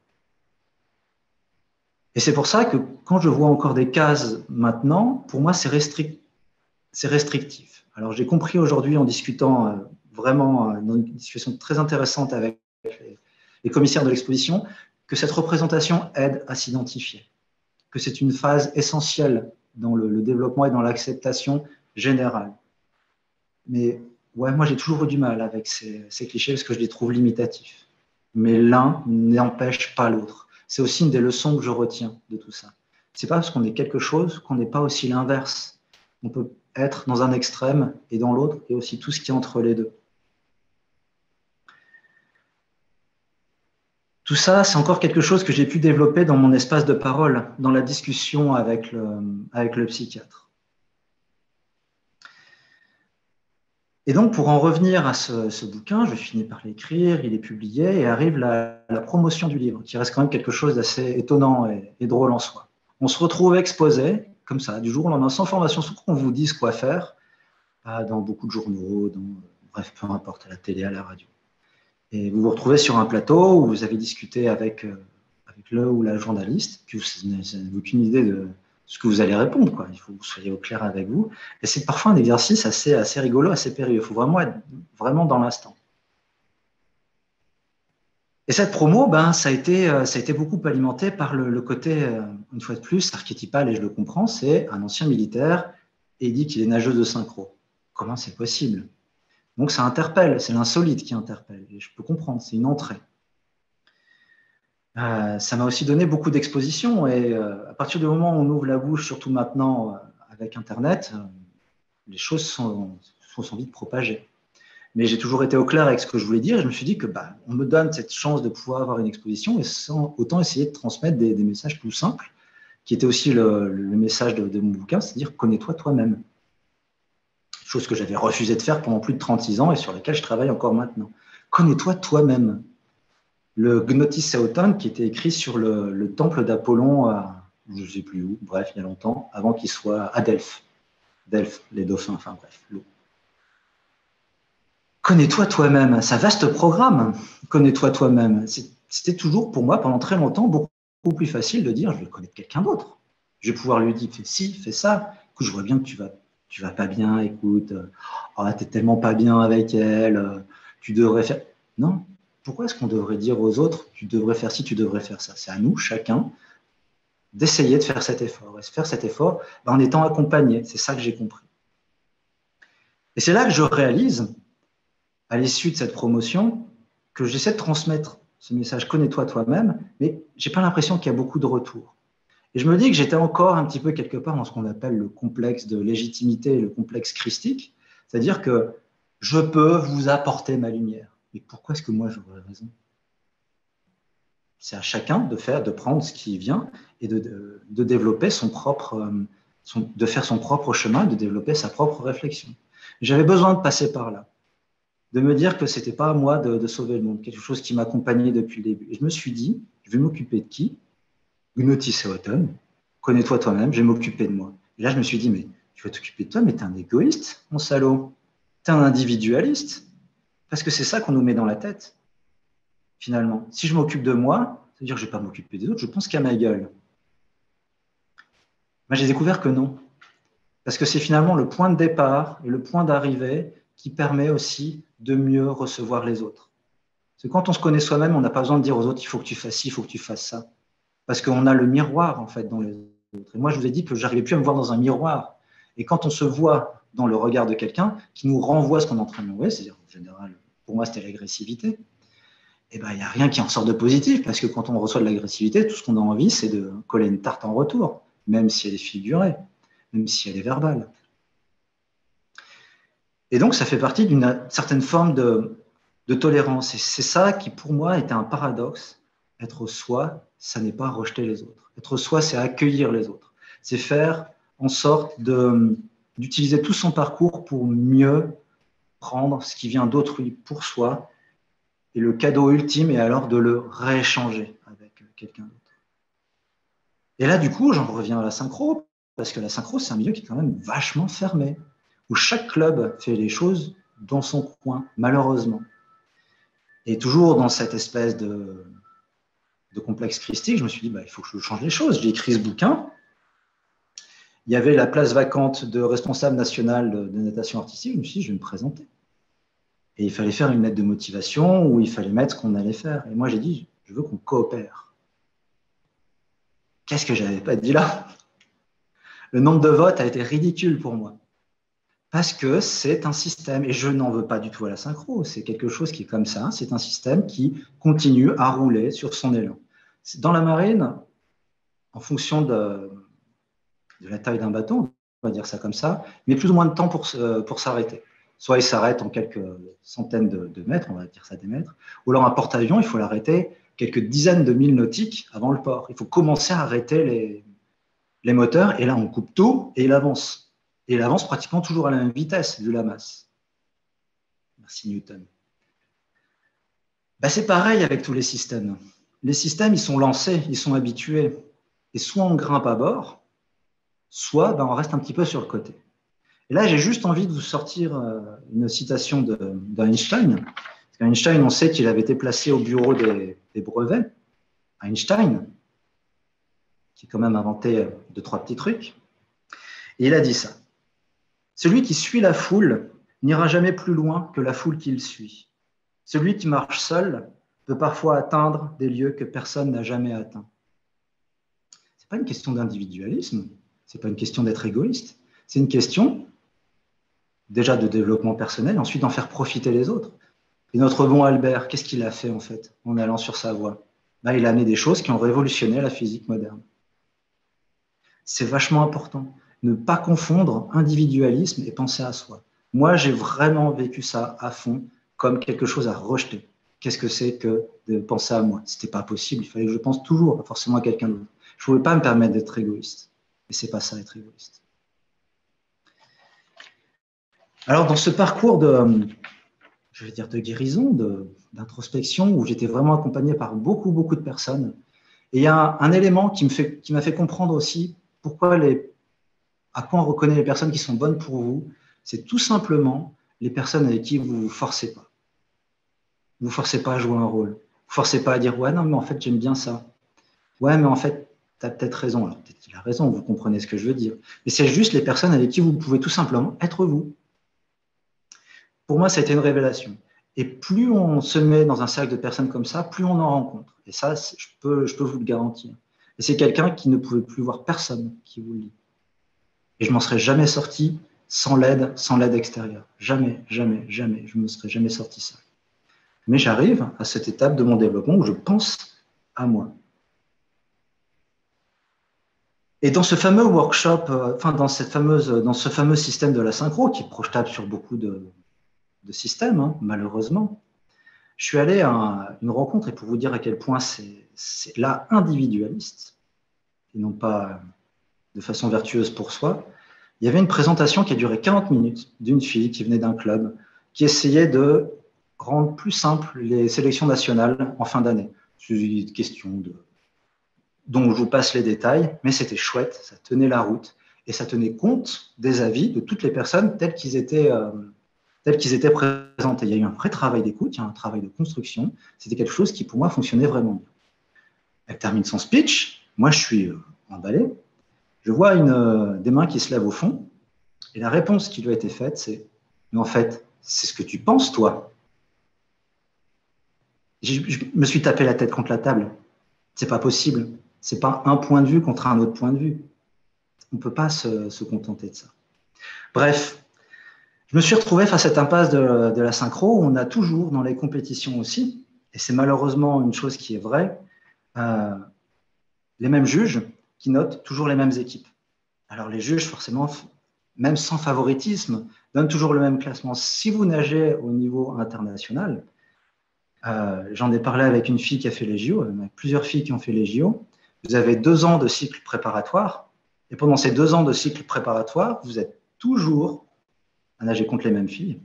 Et c'est pour ça que quand je vois encore des cases maintenant, pour moi, c'est restrictif. Alors j'ai compris aujourd'hui en discutant vraiment dans une situation très intéressante avec les commissaires de l'exposition que cette représentation aide à s'identifier, que c'est une phase essentielle dans le développement et dans l'acceptation générale. Mais ouais, moi j'ai toujours eu du mal avec ces clichés parce que je les trouve limitatifs. Mais l'un n'empêche pas l'autre. C'est aussi une des leçons que je retiens de tout ça. C'est pas parce qu'on est quelque chose qu'on n'est pas aussi l'inverse. On peut être dans un extrême et dans l'autre, et aussi tout ce qui est entre les deux. Tout ça, c'est encore quelque chose que j'ai pu développer dans mon espace de parole, dans la discussion avec le psychiatre. Et donc, pour en revenir à ce bouquin, je finis par l'écrire, il est publié, et arrive la promotion du livre, qui reste quand même quelque chose d'assez étonnant et drôle en soi. On se retrouve exposé, comme ça, du jour au lendemain, sans formation, sans qu'on vous dise quoi faire, dans beaucoup de journaux, bref, peu importe, à la télé, à la radio. Et vous vous retrouvez sur un plateau où vous avez discuté avec le ou la journaliste, puis vous n'avez aucune idée de ce que vous allez répondre, quoi. Il faut que vous soyez au clair avec vous. Et c'est parfois un exercice assez rigolo, assez périlleux. Il faut vraiment être vraiment dans l'instant. Et cette promo, ben, ça a été beaucoup alimenté par le côté, une fois de plus, archétypal, et je le comprends, c'est un ancien militaire et il dit qu'il est nageuse de synchro. Comment c'est possible? Donc ça interpelle, c'est l'insolite qui interpelle. Et je peux comprendre, c'est une entrée. Ça m'a aussi donné beaucoup d'exposition et à partir du moment où on ouvre la bouche, surtout maintenant avec Internet, les choses sont vite propagées. Mais j'ai toujours été au clair avec ce que je voulais dire et je me suis dit que on me donne cette chance de pouvoir avoir une exposition et autant essayer de transmettre des messages plus simples, qui était aussi le message de mon bouquin, c'est-à-dire connais-toi toi-même. Chose que j'avais refusé de faire pendant plus de 36 ans et sur laquelle je travaille encore maintenant. Connais-toi toi-même. Le Gnotis Auton, qui était écrit sur le temple d'Apollon, je ne sais plus où, bref, il y a longtemps, avant qu'il soit à Delphes. Delphes, les dauphins, enfin bref, l'eau. Connais-toi toi-même, c'est un vaste programme. Connais-toi toi-même. C'était toujours pour moi, pendant très longtemps, beaucoup plus facile de dire je vais connaître quelqu'un d'autre. Je vais pouvoir lui dire fais ci, fais ça. Écoute, je vois bien que tu vas pas bien, écoute, t'es tellement pas bien avec elle, tu devrais faire. Non. Pourquoi est-ce qu'on devrait dire aux autres tu devrais faire ci, tu devrais faire ça? C'est à nous, chacun, d'essayer de faire cet effort. Et faire cet effort en étant accompagné. C'est ça que j'ai compris. Et c'est là que je réalise, à l'issue de cette promotion, que j'essaie de transmettre ce message connais-toi toi-même, mais je n'ai pas l'impression qu'il y a beaucoup de retours. Et je me dis que j'étais encore un petit peu quelque part dans ce qu'on appelle le complexe de légitimité, le complexe christique, c'est-à-dire que je peux vous apporter ma lumière. Mais pourquoi est-ce que moi j'aurais raison? C'est à chacun de prendre ce qui vient et de développer de faire son propre chemin, de développer sa propre réflexion. J'avais besoin de passer par là, de me dire que ce n'était pas à moi de sauver le monde, quelque chose qui m'accompagnait depuis le début. Et je me suis dit, je vais m'occuper de qui? Gnotis Auton, connais-toi toi-même, je vais m'occuper de moi. Et là, je me suis dit, mais tu vas t'occuper de toi, mais t'es un égoïste, mon salaud. T'es un individualiste. Parce que c'est ça qu'on nous met dans la tête, finalement. Si je m'occupe de moi, ça veut dire que je ne vais pas m'occuper des autres, je pense qu'à ma gueule. Moi, j'ai découvert que non. Parce que c'est finalement le point de départ et le point d'arrivée qui permet aussi de mieux recevoir les autres. Parce que quand on se connaît soi-même, on n'a pas besoin de dire aux autres, il faut que tu fasses ci, il faut que tu fasses ça. Parce qu'on a le miroir, en fait, dans les autres. Et moi, je vous ai dit que je n'arrivais plus à me voir dans un miroir. Et quand on se voit dans le regard de quelqu'un qui nous renvoie ce qu'on est en train de envoyer, c'est-à-dire, en général, pour moi, c'était l'agressivité, eh ben, il n'y a rien qui en sort de positif. Parce que quand on reçoit de l'agressivité, tout ce qu'on a envie, c'est de coller une tarte en retour, même si elle est figurée, même si elle est verbale. Et donc, ça fait partie d'une certaine forme de tolérance. Et c'est ça qui, pour moi, était un paradoxe. Être soi, ça n'est pas rejeter les autres. Être soi, c'est accueillir les autres. C'est faire en sorte d'utiliser tout son parcours pour mieux prendre ce qui vient d'autrui pour soi. Et le cadeau ultime est alors de le rééchanger avec quelqu'un d'autre. Et là, du coup, j'en reviens à la synchro, parce que la synchro, c'est un milieu qui est quand même vachement fermé, où chaque club fait les choses dans son coin, malheureusement. Et toujours dans cette espèce de complexe christique, je me suis dit, bah, il faut que je change les choses. J'ai écrit ce bouquin. Il y avait la place vacante de responsable national de natation artistique. Je me suis dit, je vais me présenter. Et il fallait faire une lettre de motivation où il fallait mettre ce qu'on allait faire. Et moi, j'ai dit, je veux qu'on coopère. Qu'est-ce que je n'avais pas dit là? Le nombre de votes a été ridicule pour moi. Parce que c'est un système, et je n'en veux pas du tout à la synchro, c'est quelque chose qui est comme ça, c'est un système qui continue à rouler sur son élan. Dans la marine, en fonction de la taille d'un bateau, on va dire ça comme ça, il met plus ou moins de temps pour s'arrêter. Soit il s'arrête en quelques centaines de mètres, on va dire ça des mètres, ou alors un porte-avions, il faut l'arrêter quelques dizaines de milles nautiques avant le port. Il faut commencer à arrêter les moteurs, et là on coupe tout, et il avance. Et il avance pratiquement toujours à la même vitesse, vu la masse. Merci Newton. Ben, c'est pareil avec tous les systèmes. Les systèmes, ils sont lancés, ils sont habitués. Et soit on grimpe à bord, soit ben, on reste un petit peu sur le côté. Et là, j'ai juste envie de vous sortir une citation d'Einstein. Parce qu'Einstein, on sait qu'il avait été placé au bureau des brevets. Einstein, qui a quand même inventé 2-3 petits trucs. Et il a dit ça. Celui qui suit la foule n'ira jamais plus loin que la foule qu'il suit. Celui qui marche seul peut parfois atteindre des lieux que personne n'a jamais atteints. Ce n'est pas une question d'individualisme, ce n'est pas une question d'être égoïste, c'est une question déjà de développement personnel, ensuite d'en faire profiter les autres. Et notre bon Albert, qu'est-ce qu'il a fait en fait en allant sur sa voie? Ben, il a amené des choses qui ont révolutionné la physique moderne. C'est vachement important. Ne pas confondre individualisme et penser à soi. Moi, j'ai vraiment vécu ça à fond comme quelque chose à rejeter. Qu'est-ce que c'est que de penser à moi? C'était pas possible, il fallait que je pense toujours, pas forcément à quelqu'un d'autre. Je pouvais pas me permettre d'être égoïste. Et c'est pas ça, être égoïste. Alors, dans ce parcours je vais dire de guérison, d'introspection, où j'étais vraiment accompagné par beaucoup, beaucoup de personnes, et il y a un élément qui m'a fait comprendre aussi pourquoi à quoi on reconnaît les personnes qui sont bonnes pour vous, c'est tout simplement les personnes avec qui vous ne vous forcez pas. Vous ne forcez pas à jouer un rôle. Vous ne forcez pas à dire « Ouais, non, mais en fait, j'aime bien ça. Ouais, mais en fait, tu as peut-être raison. » Alors, peut-être qu'il a raison, vous comprenez ce que je veux dire. Mais c'est juste les personnes avec qui vous pouvez tout simplement être vous. Pour moi, ça a été une révélation. Et plus on se met dans un cercle de personnes comme ça, plus on en rencontre. Et ça, je peux vous le garantir. Et c'est quelqu'un qui ne pouvait plus voir personne qui vous le dit. Et je ne m'en serais jamais sorti sans l'aide extérieure. Jamais, jamais, jamais. Je ne me serais jamais sorti seul. Mais j'arrive à cette étape de mon développement où je pense à moi. Et dans ce fameux workshop, dans ce fameux système de la synchro, qui est projetable sur beaucoup de systèmes, hein, malheureusement, je suis allé à une rencontre, et pour vous dire à quel point c'est là individualiste, et non pas de façon vertueuse pour soi, il y avait une présentation qui a duré 40 minutes d'une fille qui venait d'un club, qui essayait de rendre plus simple les sélections nationales en fin d'année. C'est une question dont je vous passe les détails, mais c'était chouette, ça tenait la route, et ça tenait compte des avis de toutes les personnes telles qu'ils étaient présentés. Il y a eu un vrai travail d'écoute, il y a un travail de construction, c'était quelque chose qui pour moi fonctionnait vraiment bien. Elle termine son speech, moi je suis emballé, Je vois des mains qui se lèvent au fond, et la réponse qui lui a été faite, c'est « Mais en fait, c'est ce que tu penses, toi ». Je me suis tapé la tête contre la table. C'est pas possible. C'est pas un point de vue contre un autre point de vue. On ne peut pas se contenter de ça. Bref, je me suis retrouvé face à cette impasse de la synchro où on a toujours, dans les compétitions aussi, et c'est malheureusement une chose qui est vraie, les mêmes juges qui notent toujours les mêmes équipes. Alors les juges, forcément, même sans favoritisme, donnent toujours le même classement. Si vous nagez au niveau international, j'en ai parlé avec une fille qui a fait les JO, avec plusieurs filles qui ont fait les JO, vous avez 2 ans de cycle préparatoire, et pendant ces 2 ans de cycle préparatoire, vous êtes toujours à nager contre les mêmes filles,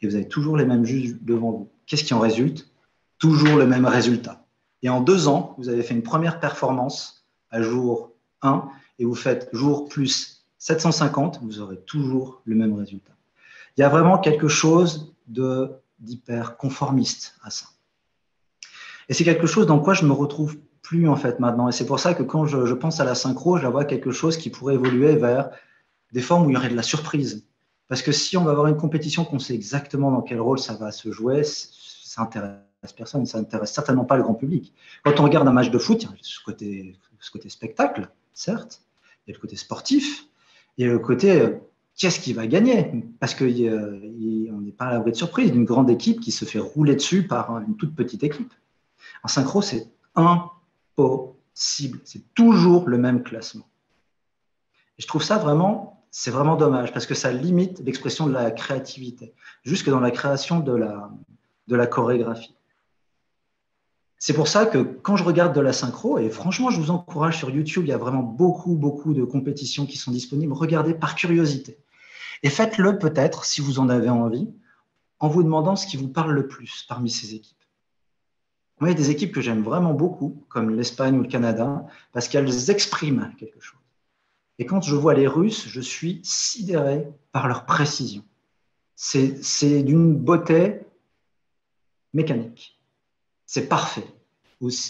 et vous avez toujours les mêmes juges devant vous. Qu'est-ce qui en résulte? Toujours le même résultat. Et en 2 ans, vous avez fait une première performance à jour 1, et vous faites jour plus 750, vous aurez toujours le même résultat. Il y a vraiment quelque chose d'hyper conformiste à ça. Et c'est quelque chose dans quoi je me retrouve plus en fait maintenant. Et c'est pour ça que quand je pense à la synchro, je la vois quelque chose qui pourrait évoluer vers des formes où il y aurait de la surprise. Parce que si on va avoir une compétition qu'on sait exactement dans quel rôle ça va se jouer, ça intéresse personne, ça n'intéresse certainement pas le grand public. Quand on regarde un match de foot, il y a ce côté spectacle, certes, il y a le côté sportif, il y a le côté qu'est-ce qui va gagner? Parce qu'on n'est pas à l'abri de surprise d'une grande équipe qui se fait rouler dessus par une toute petite équipe. En synchro, c'est impossible. C'est toujours le même classement. Et je trouve ça vraiment, c'est vraiment dommage parce que ça limite l'expression de la créativité, jusque dans la création de la chorégraphie. C'est pour ça que quand je regarde de la synchro, et franchement, je vous encourage sur YouTube, il y a vraiment beaucoup de compétitions qui sont disponibles. Regardez par curiosité. Et faites-le peut-être, si vous en avez envie, en vous demandant ce qui vous parle le plus parmi ces équipes. Moi, il y a des équipes que j'aime vraiment beaucoup, comme l'Espagne ou le Canada, parce qu'elles expriment quelque chose. Et quand je vois les Russes, je suis sidéré par leur précision. C'est d'une beauté mécanique. C'est parfait,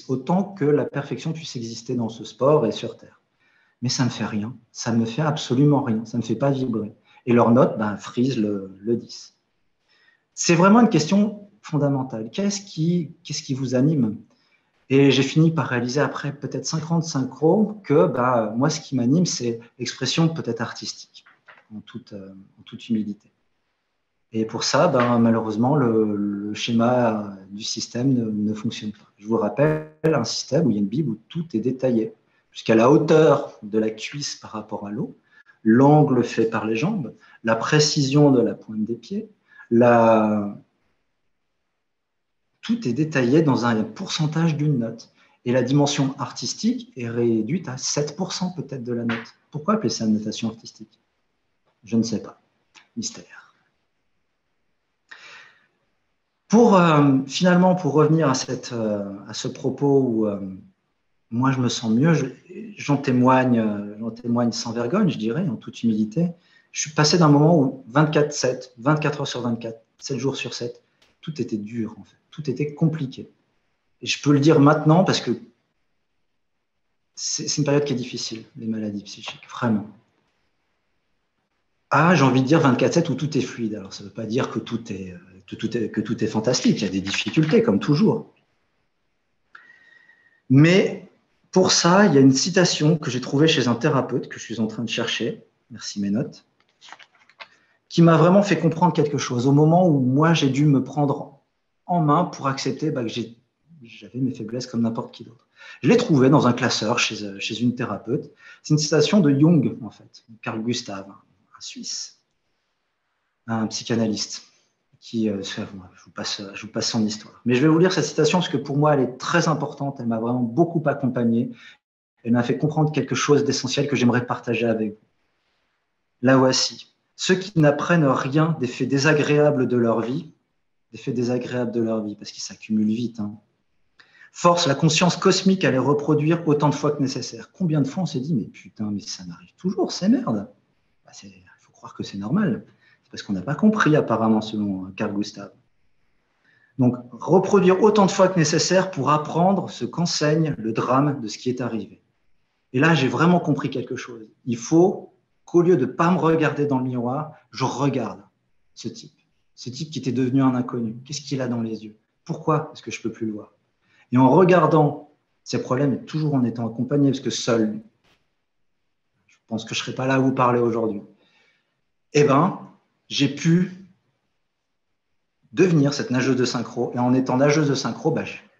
autant que la perfection puisse exister dans ce sport et sur Terre. Mais ça ne me fait rien, ça ne me fait absolument rien, ça ne me fait pas vibrer. Et leur note frise le 10. C'est vraiment une question fondamentale. Qu'est-ce qui vous anime? Et j'ai fini par réaliser après peut-être 5 ans de synchro que moi, ce qui m'anime, c'est l'expression peut-être artistique, en toute humilité. Et pour ça, malheureusement, le schéma du système ne fonctionne pas. Je vous rappelle un système où il y a une Bible où tout est détaillé, jusqu'à la hauteur de la cuisse par rapport à l'eau, l'angle fait par les jambes, la précision de la pointe des pieds, tout est détaillé dans un pourcentage d'une note. Et la dimension artistique est réduite à 7% peut-être de la note. Pourquoi appeler ça une notation artistique? Je ne sais pas. Mystère. Finalement, pour revenir à ce propos où moi je me sens mieux, j'en témoigne sans vergogne, je dirais, en toute humilité. Je suis passé d'un moment où 24/7, 24 heures sur 24, 7 jours sur 7, tout était dur en fait, tout était compliqué. Et je peux le dire maintenant parce que c'est une période qui est difficile, les maladies psychiques, vraiment. J'ai envie de dire 24/7 où tout est fluide. Alors ça ne veut pas dire que tout est fantastique, il y a des difficultés comme toujours. Mais pour ça, il y a une citation que j'ai trouvée chez un thérapeute que je suis en train de chercher, merci mes notes, qui m'a vraiment fait comprendre quelque chose au moment où moi j'ai dû me prendre en main pour accepter que j'avais mes faiblesses comme n'importe qui d'autre. Je l'ai trouvé dans un classeur chez une thérapeute. C'est une citation de Jung, en fait, Carl Gustav, un Suisse, un psychanalyste, je vous passe son histoire. Mais je vais vous lire cette citation parce que pour moi, elle est très importante. Elle m'a vraiment beaucoup accompagné. Elle m'a fait comprendre quelque chose d'essentiel que j'aimerais partager avec vous. La voici. Ceux qui n'apprennent rien des faits désagréables de leur vie, parce qu'ils s'accumulent vite, force la conscience cosmique à les reproduire autant de fois que nécessaire. Combien de fois on s'est dit, mais putain, mais ça m'arrive toujours, c'est merde. Il faut croire que c'est normal. C'est parce qu'on n'a pas compris apparemment, selon Carl Gustav. Donc, reproduire autant de fois que nécessaire pour apprendre ce qu'enseigne le drame de ce qui est arrivé. Et là, j'ai vraiment compris quelque chose. Il faut qu'au lieu de ne pas me regarder dans le miroir, je regarde ce type qui était devenu un inconnu. Qu'est-ce qu'il a dans les yeux? Pourquoi est-ce que je ne peux plus le voir? Et en regardant ces problèmes, et toujours en étant accompagné, parce que seul, je pense que je ne serais pas là à vous parler aujourd'hui, eh bien, j'ai pu devenir cette nageuse de synchro. Et en étant nageuse de synchro,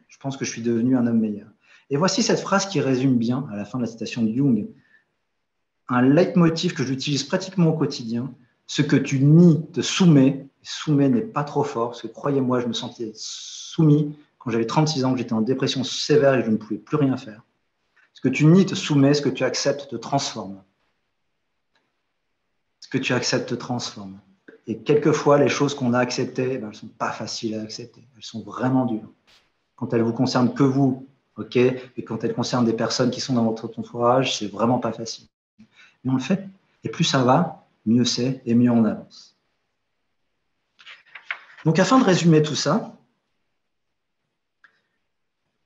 je pense que je suis devenu un homme meilleur. Et voici cette phrase qui résume bien, à la fin de la citation de Jung, un leitmotiv que j'utilise pratiquement au quotidien. Ce que tu nies te soumet. Soumet n'est pas trop fort, parce que croyez-moi, je me sentais soumis quand j'avais 36 ans, que j'étais en dépression sévère et que je ne pouvais plus rien faire. Ce que tu nies te soumet, ce que tu acceptes te transforme. Ce que tu acceptes te transforme. Et quelquefois, les choses qu'on a acceptées, elles ne sont pas faciles à accepter. Elles sont vraiment dures. Quand elles vous concernent que vous, ok, et quand elles concernent des personnes qui sont dans votre entourage, c'est vraiment pas facile. Mais on le fait. Et plus ça va, mieux c'est et mieux on avance. Donc, afin de résumer tout ça,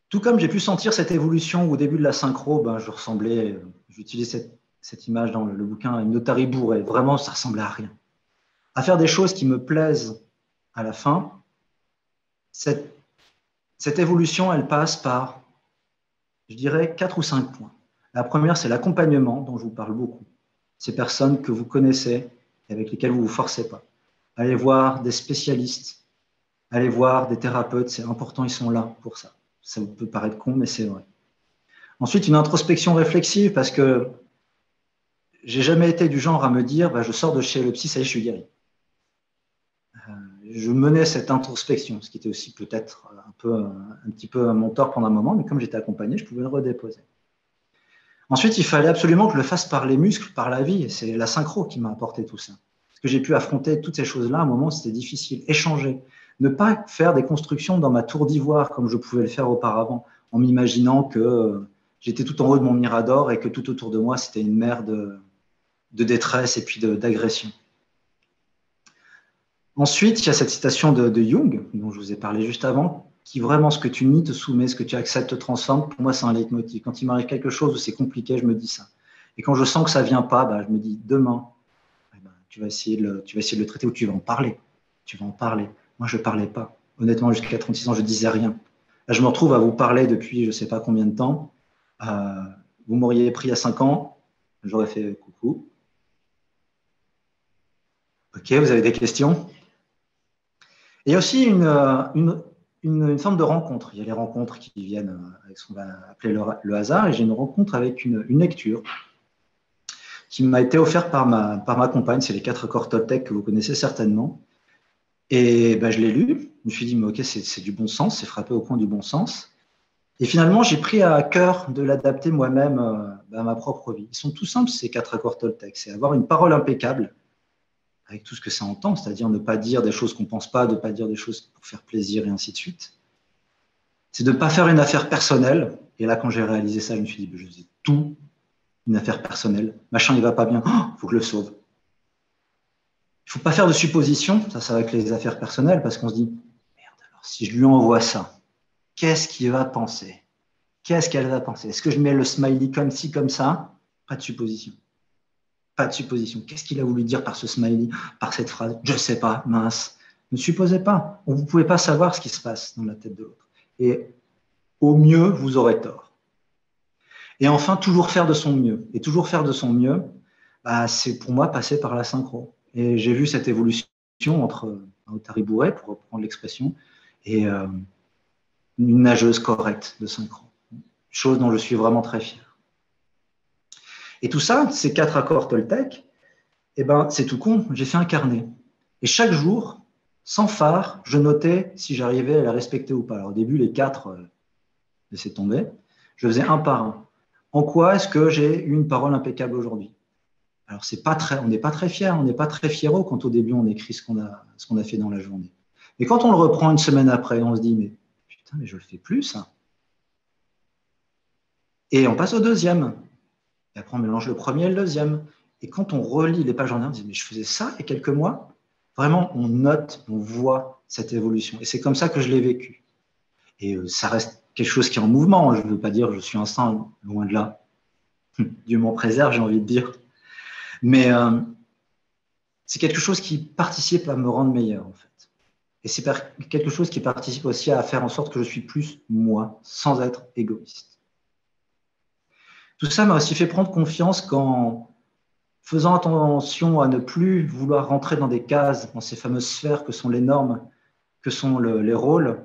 tout comme j'ai pu sentir cette évolution au début de la synchro, je ressemblais, j'utilisais cette image dans le bouquin, une otarie bourrée. Vraiment, ça ressemblait à rien. À faire des choses qui me plaisent à la fin, cette évolution, elle passe par, je dirais, 4 ou 5 points. La première, c'est l'accompagnement, dont je vous parle beaucoup. Ces personnes que vous connaissez et avec lesquelles vous ne vous forcez pas. Allez voir des spécialistes, allez voir des thérapeutes, c'est important, ils sont là pour ça. Ça peut paraître con, mais c'est vrai. Ensuite, une introspection réflexive, parce que j'ai jamais été du genre à me dire, je sors de chez le psy, ça y est, je suis guéri. Je menais cette introspection, ce qui était aussi peut-être un petit peu mon tort pendant un moment, mais comme j'étais accompagné, je pouvais le redéposer. Ensuite, il fallait absolument que je le fasse par les muscles, par la vie, et c'est la synchro qui m'a apporté tout ça. Parce que j'ai pu affronter toutes ces choses-là à un moment où c'était difficile, échanger, ne pas faire des constructions dans ma tour d'ivoire comme je pouvais le faire auparavant, en m'imaginant que j'étais tout en haut de mon mirador et que tout autour de moi, c'était une mer de détresse et puis d'agression. Ensuite, il y a cette citation de Jung, dont je vous ai parlé juste avant, qui vraiment, ce que tu nies te soumet, ce que tu acceptes te transforme. Pour moi, c'est un leitmotiv. Quand il m'arrive quelque chose où c'est compliqué, je me dis ça. Et quand je sens que ça ne vient pas, je me dis demain, tu vas essayer de le traiter ou tu vas en parler. Tu vas en parler. Moi, je ne parlais pas. Honnêtement, jusqu'à 36 ans, je ne disais rien. Là, je me retrouve à vous parler depuis je ne sais pas combien de temps. Vous m'auriez pris à 5 ans, j'aurais fait coucou. Ok, vous avez des questions? Il y a aussi une forme de rencontre. Il y a les rencontres qui viennent avec ce qu'on va appeler le hasard, et j'ai une rencontre avec une lecture qui m'a été offerte par ma compagne. C'est les 4 accords Toltec que vous connaissez certainement. Et je l'ai lu. Je me suis dit, mais ok, c'est du bon sens, c'est frappé au coin du bon sens. Et finalement, j'ai pris à cœur de l'adapter moi-même à ma propre vie. Ils sont tout simples, ces 4 accords Toltec. C'est avoir une parole impeccable, avec tout ce que ça entend, c'est-à-dire ne pas dire des choses qu'on ne pense pas, ne pas dire des choses pour faire plaisir et ainsi de suite. C'est de ne pas faire une affaire personnelle. Et là, quand j'ai réalisé ça, je me suis dit, je faisais tout une affaire personnelle. Machin, il ne va pas bien, faut que je le sauve. Il ne faut pas faire de suppositions, ça va avec les affaires personnelles, parce qu'on se dit, merde, alors si je lui envoie ça, qu'est-ce qu'il va penser? Qu'est-ce qu'elle va penser? Est-ce que je mets le smiley comme ci, comme ça? Pas de supposition. Pas de supposition. Qu'est-ce qu'il a voulu dire par ce smiley, par cette phrase? Je ne sais pas, mince. Ne supposez pas. Vous ne pouvez pas savoir ce qui se passe dans la tête de l'autre. Et au mieux, vous aurez tort. Et enfin, toujours faire de son mieux. Et toujours faire de son mieux, c'est pour moi passer par la synchro. Et j'ai vu cette évolution entre un otarie bourré, pour reprendre l'expression, et une nageuse correcte de synchro. Chose dont je suis vraiment très fier. Et tout ça, ces 4 accords Toltec, c'est tout con, j'ai fait un carnet. Et chaque jour, sans phare, je notais si j'arrivais à la respecter ou pas. Alors au début, les 4 laissaient tomber. Je faisais un par un. En quoi est-ce que j'ai eu une parole impeccable aujourd'hui? Alors on n'est pas très fiers, on n'est pas très fiero quand au début on écrit ce qu'on a fait dans la journée. Mais quand on le reprend une semaine après, on se dit, mais putain, mais je le fais plus ça. Et on passe au deuxième. Et après, on mélange le premier et le deuxième. Et quand on relit les pages en arrière, on dit, mais je faisais ça il y a quelques mois. Vraiment, on note, on voit cette évolution. Et c'est comme ça que je l'ai vécu. Et ça reste quelque chose qui est en mouvement. Je ne veux pas dire que je suis un saint, loin de là. Dieu m'en préserve, j'ai envie de dire. Mais c'est quelque chose qui participe à me rendre meilleur, en fait. Et c'est quelque chose qui participe aussi à faire en sorte que je suis plus moi, sans être égoïste. Tout ça m'a aussi fait prendre confiance qu'en faisant attention à ne plus vouloir rentrer dans des cases, dans ces fameuses sphères que sont les normes, que sont les rôles,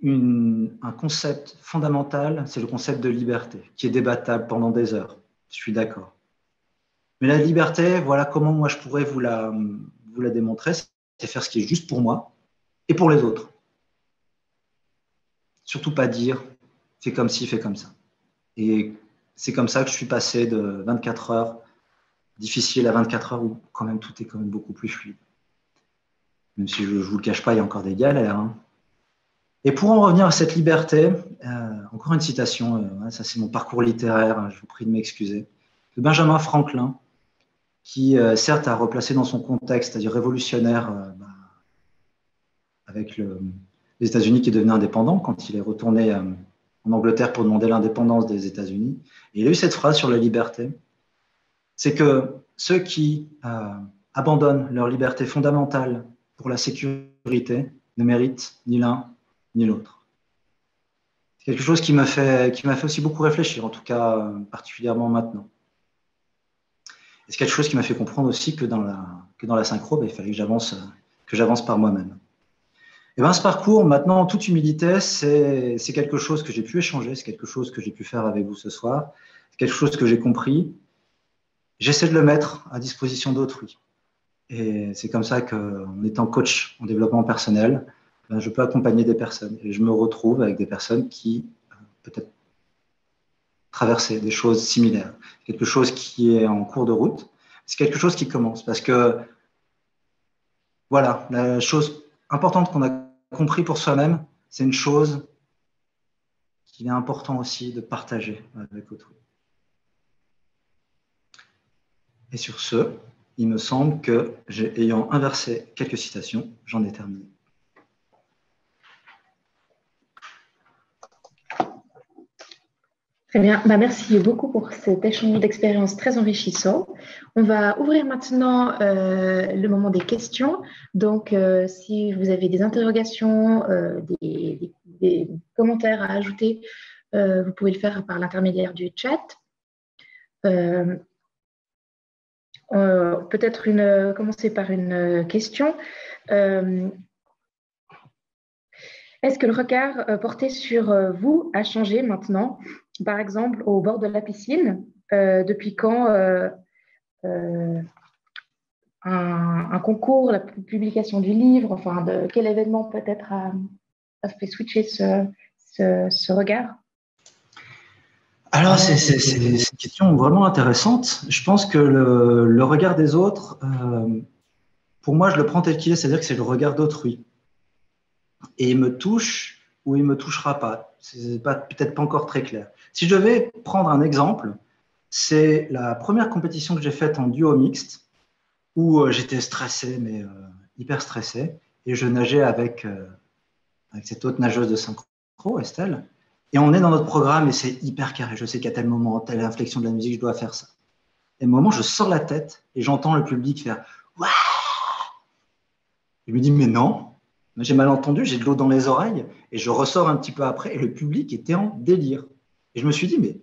un concept fondamental, c'est le concept de liberté, qui est débattable pendant des heures. Je suis d'accord. Mais la liberté, voilà comment moi je pourrais vous la démontrer, c'est faire ce qui est juste pour moi et pour les autres. Surtout pas dire, fais comme ci, fais comme ça. Et c'est comme ça que je suis passé de 24 heures difficiles à 24 heures où quand même tout est quand même beaucoup plus fluide. Même si je ne vous le cache pas, il y a encore des galères. Hein. Et pour en revenir à cette liberté, encore une citation, ça c'est mon parcours littéraire, hein, je vous prie de m'excuser, de Benjamin Franklin, qui certes a replacé dans son contexte, c'est-à-dire révolutionnaire, avec les États-Unis qui devenaient indépendants, quand il est retourné en Angleterre pour demander l'indépendance des États-Unis. Et il a eu cette phrase sur la liberté, c'est que ceux qui abandonnent leur liberté fondamentale pour la sécurité ne méritent ni l'un ni l'autre. C'est quelque chose qui m'a fait aussi beaucoup réfléchir, en tout cas particulièrement maintenant. Et c'est quelque chose qui m'a fait comprendre aussi que dans la synchro, il fallait que j'avance par moi-même. Et bien, ce parcours, maintenant, en toute humilité, c'est quelque chose que j'ai pu échanger, c'est quelque chose que j'ai pu faire avec vous ce soir, c'est quelque chose que j'ai compris. J'essaie de le mettre à disposition d'autrui. Et c'est comme ça qu'en étant coach en développement personnel, je peux accompagner des personnes. Et je me retrouve avec des personnes qui peut-être traversaient des choses similaires. Quelque chose qui est en cours de route, c'est quelque chose qui commence. Parce que, voilà, la chose importante qu'on a compris pour soi-même, c'est une chose qu'il est important aussi de partager avec autrui. Et sur ce, il me semble que, ayant inversé quelques citations, j'en ai terminé. Très bien, merci beaucoup pour cet échange d'expériences très enrichissant. On va ouvrir maintenant le moment des questions. Donc, si vous avez des interrogations, des commentaires à ajouter, vous pouvez le faire par l'intermédiaire du chat. Peut-être commencer par une question. Est-ce que le regard porté sur vous a changé maintenant? Par exemple, au bord de la piscine, depuis quand un concours, la publication du livre, enfin, quel événement peut-être a fait switcher ce regard? Alors, c'est une question vraiment intéressante. Je pense que le regard des autres, pour moi, je le prends tel qu'il est, c'est-à-dire que c'est le regard d'autrui. Et il me touche ou il ne me touchera pas. C'est peut-être pas encore très clair. Si je devais prendre un exemple, c'est la première compétition que j'ai faite en duo mixte où j'étais stressé, mais hyper stressé, et je nageais avec cette autre nageuse de synchro, Estelle, et on est dans notre programme et c'est hyper carré. Je sais qu'à tel moment, telle inflexion de la musique, je dois faire ça. Et au moment, je sors la tête et j'entends le public faire « Waouh !» Je me dis « Mais non !» J'ai mal entendu, j'ai de l'eau dans les oreilles et je ressors un petit peu après et le public était en délire. Et je me suis dit, mais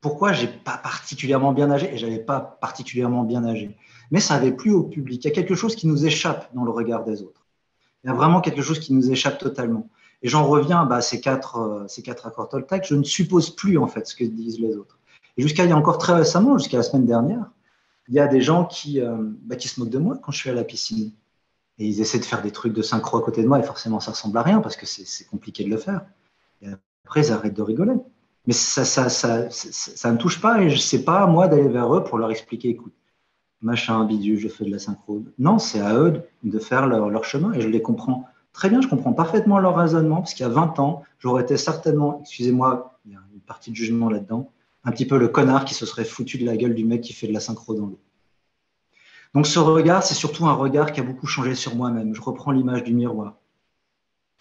pourquoi j'ai pas particulièrement bien nagé? Et j'avais pas particulièrement bien nagé. Mais ça avait plu au public. Il y a quelque chose qui nous échappe dans le regard des autres. Il y a vraiment quelque chose qui nous échappe totalement. Et j'en reviens à ces quatre accords Toltec. Je ne suppose plus en fait ce que disent les autres. Et il y a encore très récemment, jusqu'à la semaine dernière, il y a des gens qui se moquent de moi quand je suis à la piscine. Et ils essaient de faire des trucs de synchro à côté de moi et forcément ça ressemble à rien parce que c'est compliqué de le faire. Et après ils arrêtent de rigoler. Mais ça ne touche pas et c'est pas à moi d'aller vers eux pour leur expliquer, écoute, machin, bidule, je fais de la synchro. Non, c'est à eux de faire leur chemin et je les comprends très bien, je comprends parfaitement leur raisonnement parce qu'il y a 20 ans, j'aurais été certainement, excusez-moi, il y a une partie de jugement là-dedans, un petit peu le connard qui se serait foutu de la gueule du mec qui fait de la synchro dans l'eau. Donc ce regard, c'est surtout un regard qui a beaucoup changé sur moi-même. Je reprends l'image du miroir.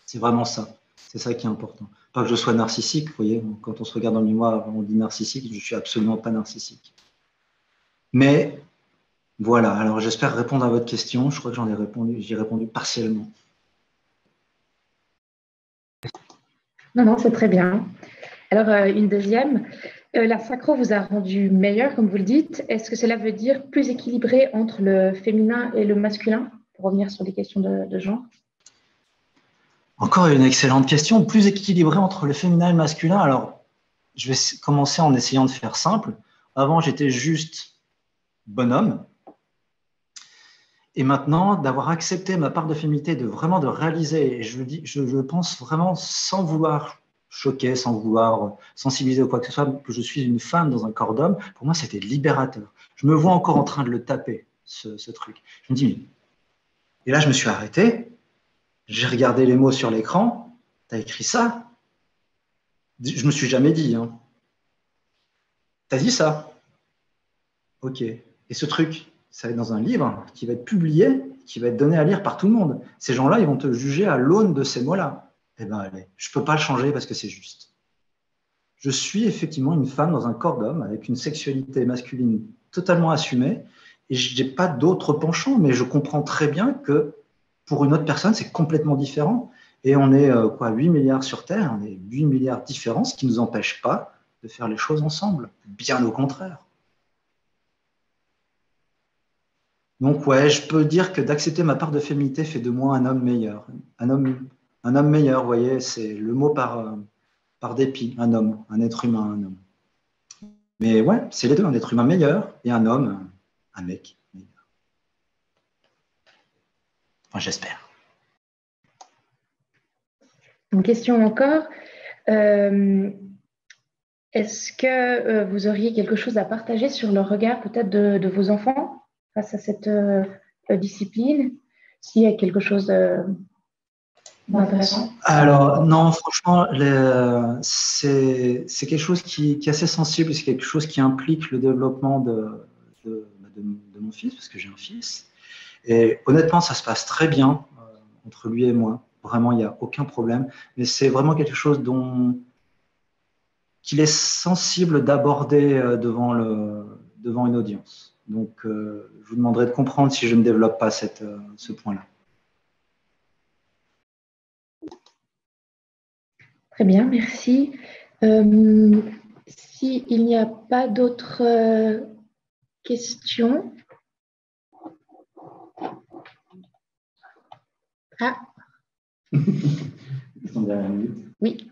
C'est vraiment ça. C'est ça qui est important. Pas que je sois narcissique, vous voyez, quand on se regarde dans le miroir, on dit narcissique, je ne suis absolument pas narcissique. Mais voilà, alors j'espère répondre à votre question. Je crois que j'y ai répondu partiellement. Non, c'est très bien. Alors, une deuxième. La synchro vous a rendu meilleur, comme vous le dites. Est-ce que cela veut dire plus équilibré entre le féminin et le masculin, pour revenir sur les questions de genre? Encore une excellente question. Plus équilibré entre le féminin et le masculin. Alors, je vais commencer en essayant de faire simple. Avant, j'étais juste bonhomme. Et maintenant, d'avoir accepté ma part de féminité, de vraiment de réaliser, et je pense vraiment sans vouloir choquer, sans vouloir sensibiliser ou quoi que ce soit, que je suis une femme dans un corps d'homme, pour moi, c'était libérateur. Je me vois encore en train de le taper, ce truc. Je me dis, mais... Et là, je me suis arrêté, j'ai regardé les mots sur l'écran, t'as écrit ça? Je me suis jamais dit, hein. T'as dit ça? Ok. Et ce truc, ça va être dans un livre qui va être publié, qui va être donné à lire par tout le monde. Ces gens-là, ils vont te juger à l'aune de ces mots-là. Eh bien, allez, je ne peux pas le changer parce que c'est juste. Je suis effectivement une femme dans un corps d'homme avec une sexualité masculine totalement assumée et je n'ai pas d'autre penchant, mais je comprends très bien que pour une autre personne, c'est complètement différent. Et on est 8 milliards sur Terre, on est 8 milliards différents, ce qui ne nous empêche pas de faire les choses ensemble. Bien au contraire. Donc ouais, je peux dire que d'accepter ma part de féminité fait de moi un homme meilleur. Un homme meilleur, vous voyez, c'est le mot par dépit, un homme, un être humain, un homme. Mais ouais, c'est les deux, un être humain meilleur et un homme, un mec meilleur. Enfin, j'espère. Une question encore. Est-ce que vous auriez quelque chose à partager sur le regard peut-être de vos enfants face à cette discipline? S'il y a quelque chose d'intéressant? Alors, non, franchement, c'est quelque chose qui est assez sensible, c'est quelque chose qui implique le développement de mon fils, parce que j'ai un fils. Et honnêtement, ça se passe très bien entre lui et moi. Vraiment, il n'y a aucun problème. Mais c'est vraiment quelque chose qu'il est sensible d'aborder devant une audience. Donc, je vous demanderai de comprendre si je ne développe pas ce point-là. Très bien, merci. S'il n'y a pas d'autres questions. Ah. Oui.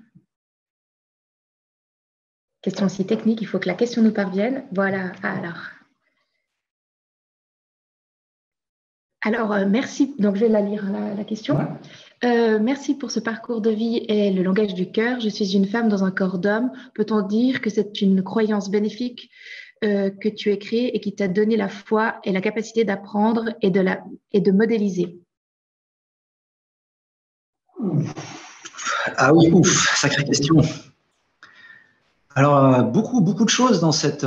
Question aussi technique, il faut que la question nous parvienne. Voilà, alors merci. Donc, je vais la lire, la question. Ouais. Merci pour ce parcours de vie et le langage du cœur. Je suis une femme dans un corps d'homme. Peut-on dire que c'est une croyance bénéfique que tu as créée et qui t'a donné la foi et la capacité d'apprendre et de modéliser? Ah oui, ouf, sacrée question. Alors, beaucoup de choses dans cette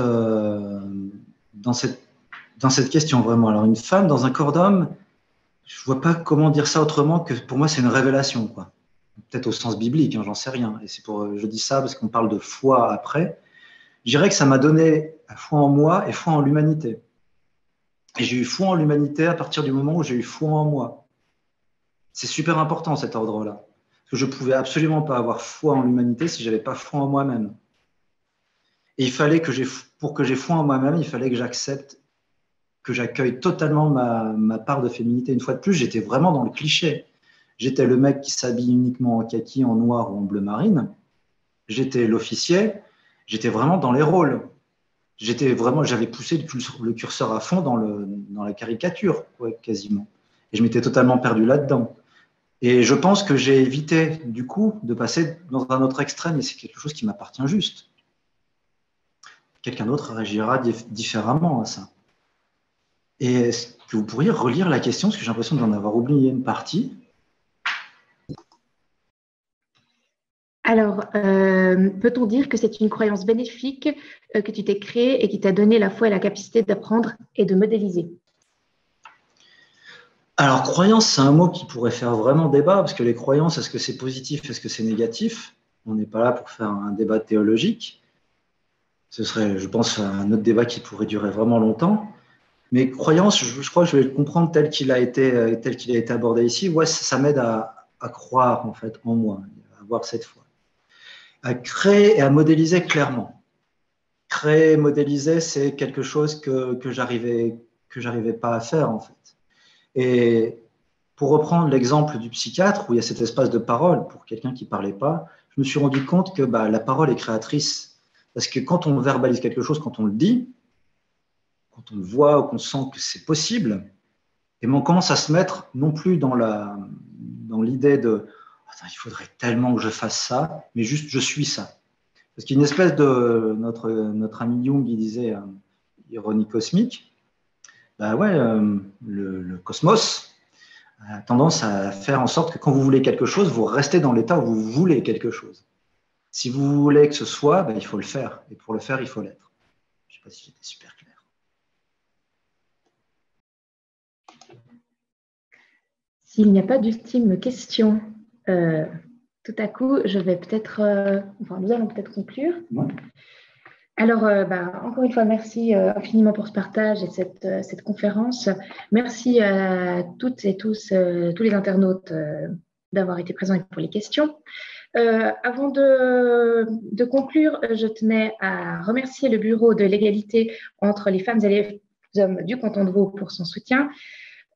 question, vraiment. Alors, une femme dans un corps d'homme, je ne vois pas comment dire ça autrement que pour moi, c'est une révélation, quoi. Peut-être au sens biblique, hein, j'en sais rien. Et je dis ça parce qu'on parle de foi après. Je dirais que ça m'a donné foi en moi et foi en l'humanité. Et j'ai eu foi en l'humanité à partir du moment où j'ai eu foi en moi. C'est super important, cet ordre-là. Parce que je ne pouvais absolument pas avoir foi en l'humanité si je n'avais pas foi en moi-même. Et il fallait pour que j'ai foi en moi-même, il fallait que j'accepte, que j'accueille totalement ma part de féminité. Une fois de plus, j'étais vraiment dans le cliché. J'étais le mec qui s'habille uniquement en kaki, en noir ou en bleu marine. J'étais l'officier. J'étais vraiment dans les rôles. J'avais poussé le curseur à fond dans la caricature, quoi, quasiment. Et je m'étais totalement perdu là-dedans. Et je pense que j'ai évité, du coup, de passer dans un autre extrême, et c'est quelque chose qui m'appartient juste. Quelqu'un d'autre réagira différemment à ça. Et est-ce que vous pourriez relire la question, parce que j'ai l'impression d'en avoir oublié une partie? Alors, peut-on dire que c'est une croyance bénéfique que tu t'es créée et qui t'a donné la foi et la capacité d'apprendre et de modéliser? Alors, croyance, c'est un mot qui pourrait faire vraiment débat, parce que les croyances, est-ce que c'est positif, est-ce que c'est négatif? On n'est pas là pour faire un débat théologique. Ce serait, je pense, un autre débat qui pourrait durer vraiment longtemps. Mais croyance, je crois que je vais le comprendre tel qu'il a été abordé ici. Ouais, ça m'aide à croire en fait en moi, à avoir cette foi, à créer et à modéliser clairement. Créer et modéliser, c'est quelque chose que j'arrivais pas à faire en fait. Et pour reprendre l'exemple du psychiatre où il y a cet espace de parole pour quelqu'un qui parlait pas, je me suis rendu compte que la parole est créatrice. Parce que quand on verbalise quelque chose, quand on le dit, quand on le voit ou qu'on sent que c'est possible, et on commence à se mettre non plus dans l'idée de il faudrait tellement que je fasse ça, mais juste je suis ça. Parce qu'il y a une espèce de notre ami Jung, il disait ironie cosmique, le cosmos a tendance à faire en sorte que quand vous voulez quelque chose, vous restez dans l'état où vous voulez quelque chose. Si vous voulez que ce soit, il faut le faire. Et pour le faire, il faut l'être. Je ne sais pas si j'étais super clair. S'il n'y a pas d'ultime question, tout à coup, je vais peut-être, nous allons peut-être conclure. Ouais. Alors, encore une fois, merci infiniment pour ce partage et cette conférence. Merci à toutes et tous, tous les internautes d'avoir été présents et pour les questions. Avant de conclure, je tenais à remercier le Bureau de l'égalité entre les femmes et les hommes du canton de Vaud pour son soutien.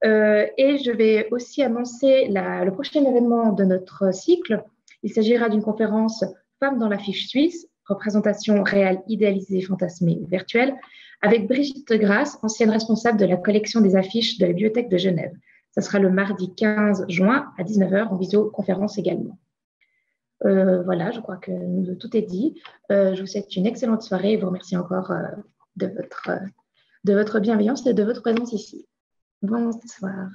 Et je vais aussi annoncer le prochain événement de notre cycle. Il s'agira d'une conférence Femmes dans l'affiche suisse, représentation réelle, idéalisée, fantasmée ou virtuelle, avec Brigitte Grasse, ancienne responsable de la collection des affiches de la Bibliothèque de Genève. Ça sera le mardi 15 juin à 19h en visioconférence également. Voilà, je crois que tout est dit. Je vous souhaite une excellente soirée et vous remercie encore de votre bienveillance et de votre présence ici. Bonsoir.